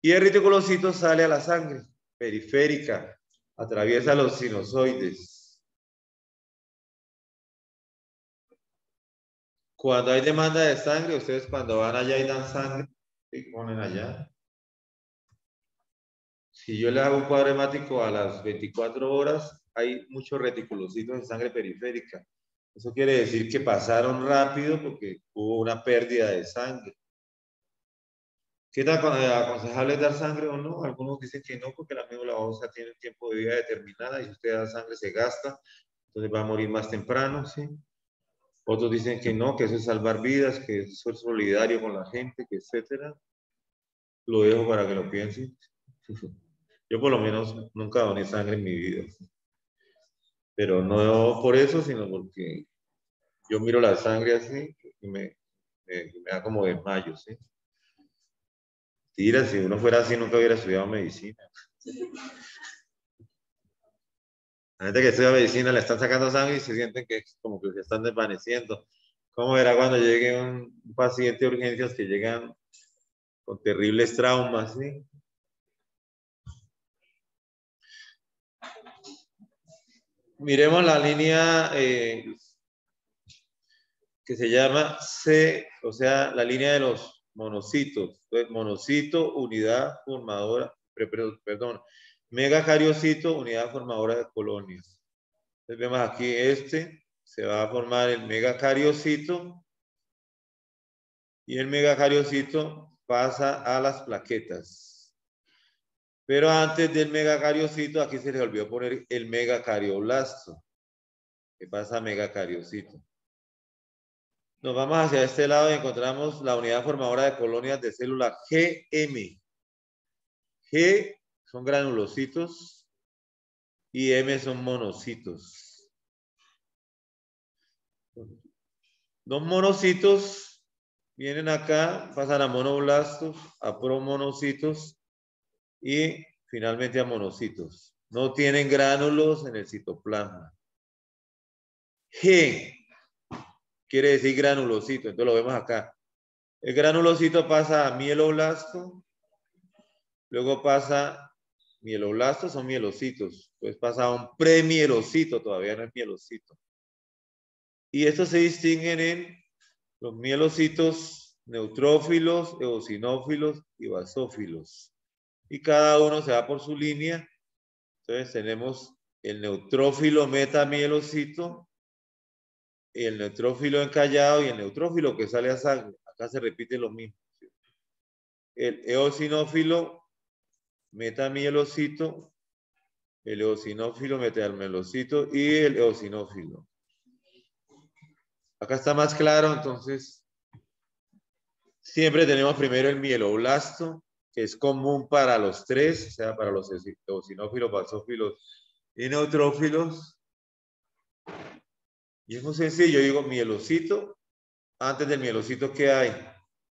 Y el reticulocito sale a la sangre periférica, atraviesa los sinusoides. Cuando hay demanda de sangre, ustedes cuando van allá y dan sangre, ¿qué ponen allá? Si yo le hago un cuadro hemático a las 24 horas, hay muchos reticulocitos en sangre periférica. Eso quiere decir que pasaron rápido porque hubo una pérdida de sangre. ¿Qué tan aconsejable dar sangre o no? Algunos dicen que no, porque la médula ósea tiene un tiempo de vida determinada y si usted da sangre se gasta, entonces va a morir más temprano, ¿sí? Otros dicen que no, que eso es salvar vidas, que es ser solidario con la gente, que etcétera. Lo dejo para que lo piensen. Yo por lo menos nunca doné sangre en mi vida. Pero no por eso, sino porque yo miro la sangre así y me da como desmayo, ¿sí? Tira, si uno fuera así nunca hubiera estudiado medicina. La gente que estudia medicina le están sacando sangre y se sienten que como que se están desvaneciendo. ¿Cómo era cuando llegue un paciente de urgencias que llegan con terribles traumas, ¿sí? Miremos la línea que se llama C, o sea, la línea de los monocitos. Entonces, monocito, unidad formadora, perdón, megacariocito, unidad formadora de colonias. Entonces vemos aquí se va a formar el megacariocito y el megacariocito pasa a las plaquetas. Pero antes del megacariocito, aquí se les olvidó poner el megacarioblasto, que pasa a megacariocito. Nos vamos hacia este lado y encontramos la unidad formadora de colonias de célula GM. G son granulocitos y M son monocitos. Los monocitos vienen acá, pasan a monoblastos, a promonocitos y finalmente a monocitos. No tienen gránulos en el citoplasma. G quiere decir granulocito, entonces lo vemos acá. El granulocito pasa a mieloblasto, luego pasa mieloblastos, son mielocitos, pues pasa a un premielocito, todavía no es mielocito. Y estos se distinguen en los mielocitos neutrófilos, eosinófilos y basófilos. Y cada uno se va por su línea. Entonces tenemos el neutrófilo metamielocito, el neutrófilo encallado y el neutrófilo que sale a sangre. Acá se repite lo mismo. El eosinófilo metamielocito, el eosinófilo metamelocito y el eosinófilo. Acá está más claro, entonces siempre tenemos primero el mieloblasto, que es común para los tres, o sea, para los eosinófilos, basófilos y neutrófilos. Y es muy sencillo, digo mielocito. Antes del mielocito, ¿qué hay?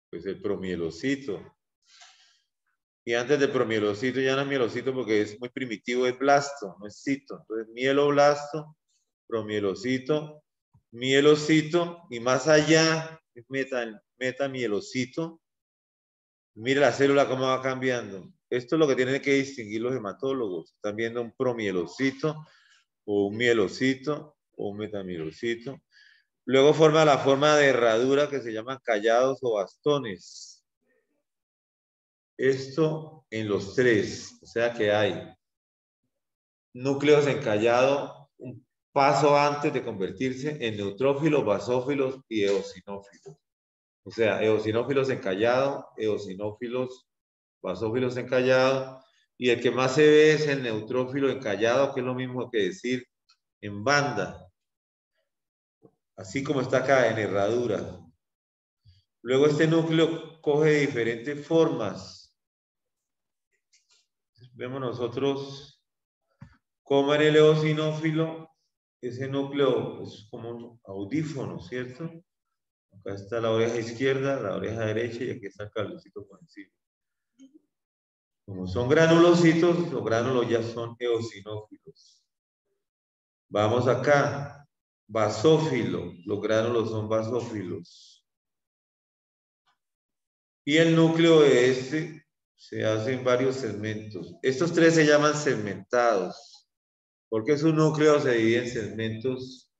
Pues el promielocito. Y antes del promielocito ya no es mielocito porque es muy primitivo, es blasto, no es cito. Entonces, mieloblasto, promielocito, mielocito, y más allá es metamielocito. Mire la célula cómo va cambiando. Esto es lo que tienen que distinguir los hematólogos. Están viendo un promielocito o un mielocito o un metamielocito. Luego forma la forma de herradura que se llaman callados o bastones. Esto en los tres, o sea que hay núcleos encallados un paso antes de convertirse en neutrófilos, basófilos y eosinófilos. O sea, eosinófilos encallados, eosinófilos, basófilos encallados, y el que más se ve es el neutrófilo encallado, que es lo mismo que decir en banda, así como está acá en herradura. Luego este núcleo coge diferentes formas. Vemos nosotros como en el eosinófilo, ese núcleo es como un audífono, ¿cierto? Acá está la oreja izquierda, la oreja derecha y aquí está el cablecito por encima. Como son granulocitos, los gránulos ya son eosinófilos. Vamos acá, basófilo, los gránulos son basófilos. Y el núcleo de este se hace en varios segmentos. Estos tres se llaman segmentados, porque su núcleo se divide en segmentos.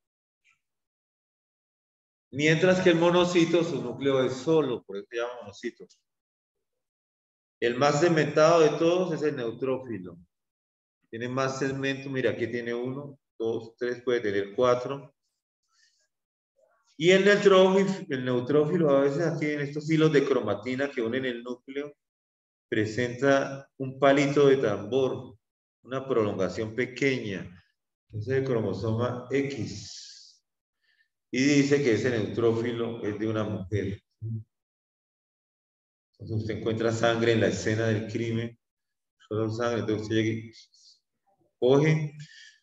Mientras que el monocito, su núcleo es solo, por eso se llama monocito. El más segmentado de todos es el neutrófilo. Tiene más segmentos, mira, aquí tiene 1, 2, 3, puede tener 4. Y el neutrófilo a veces aquí en estos hilos de cromatina que unen el núcleo, presenta un palito de tambor, una prolongación pequeña. Ese es el cromosoma X. Y dice que ese neutrófilo es de una mujer. Entonces usted encuentra sangre en la escena del crimen, solo sangre, entonces usted llega y coge,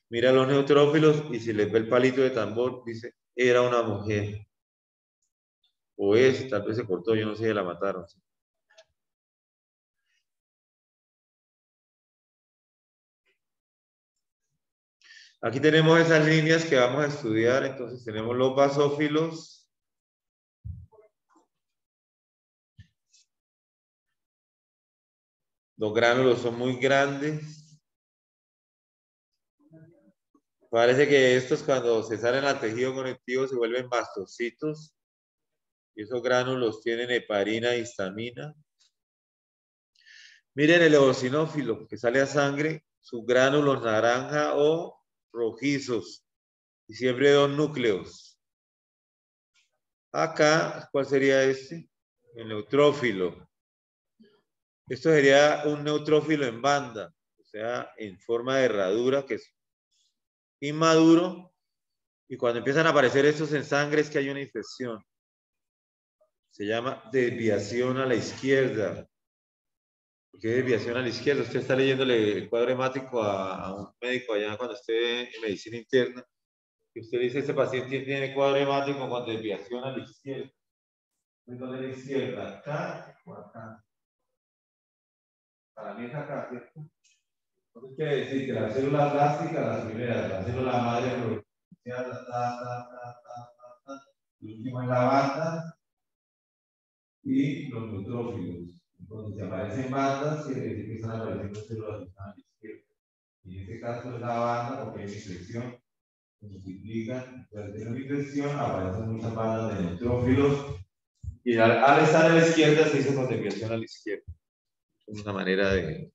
mira los neutrófilos y si les ve el palito de tambor, dice, era una mujer. O es, tal vez se cortó, yo no sé, la mataron. Aquí tenemos esas líneas que vamos a estudiar, entonces tenemos los basófilos. Los gránulos son muy grandes. Parece que estos cuando se salen al tejido conectivo se vuelven mastocitos. Y esos gránulos tienen heparina e histamina. Miren el eosinófilo que sale a sangre, sus gránulos naranja o rojizos. Y siempre 2 núcleos. Acá, ¿cuál sería este? El neutrófilo. Esto sería un neutrófilo en banda, o sea, en forma de herradura, que es inmaduro. Y cuando empiezan a aparecer estos en sangre es que hay una infección. Se llama desviación a la izquierda. ¿Por qué desviación a la izquierda? Usted está leyéndole el cuadro hemático a un médico allá cuando esté en medicina interna. Y usted dice, este paciente tiene cuadro hemático con desviación a la izquierda. ¿Dónde es la izquierda? ¿Acá o acá? Para mí es acá, ¿cierto? Entonces quiere decir que las células plásticas, las primeras, la célula madre, el último en la banda y los neutrófilos. Entonces, si aparecen bandas, quiere decir que están apareciendo células que están a la izquierda. Y en este caso es la banda porque hay una infección, se multiplican, entonces tiene una infección, aparecen muchas bandas de neutrófilos y al estar a la izquierda se hizo con desviación a la izquierda. Es una manera de...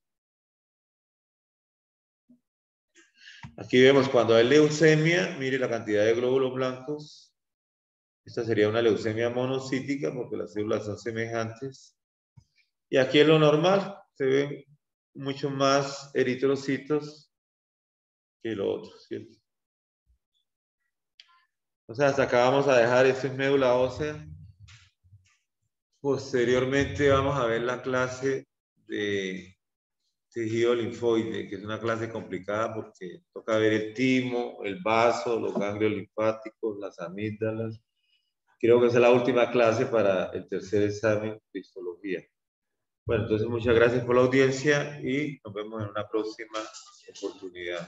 Aquí vemos cuando hay leucemia, mire la cantidad de glóbulos blancos. Esta sería una leucemia monocítica porque las células son semejantes. Y aquí es lo normal, se ven mucho más eritrocitos que lo otro, ¿cierto? Entonces, hasta acá vamos a dejar, esto es médula ósea. Posteriormente vamos a ver la clase de tejido linfoide, que es una clase complicada porque toca ver el timo, el vaso, los ganglios linfáticos, las amígdalas. Creo que esa es la última clase para el tercer examen de histología. Bueno, entonces muchas gracias por la audiencia y nos vemos en una próxima oportunidad.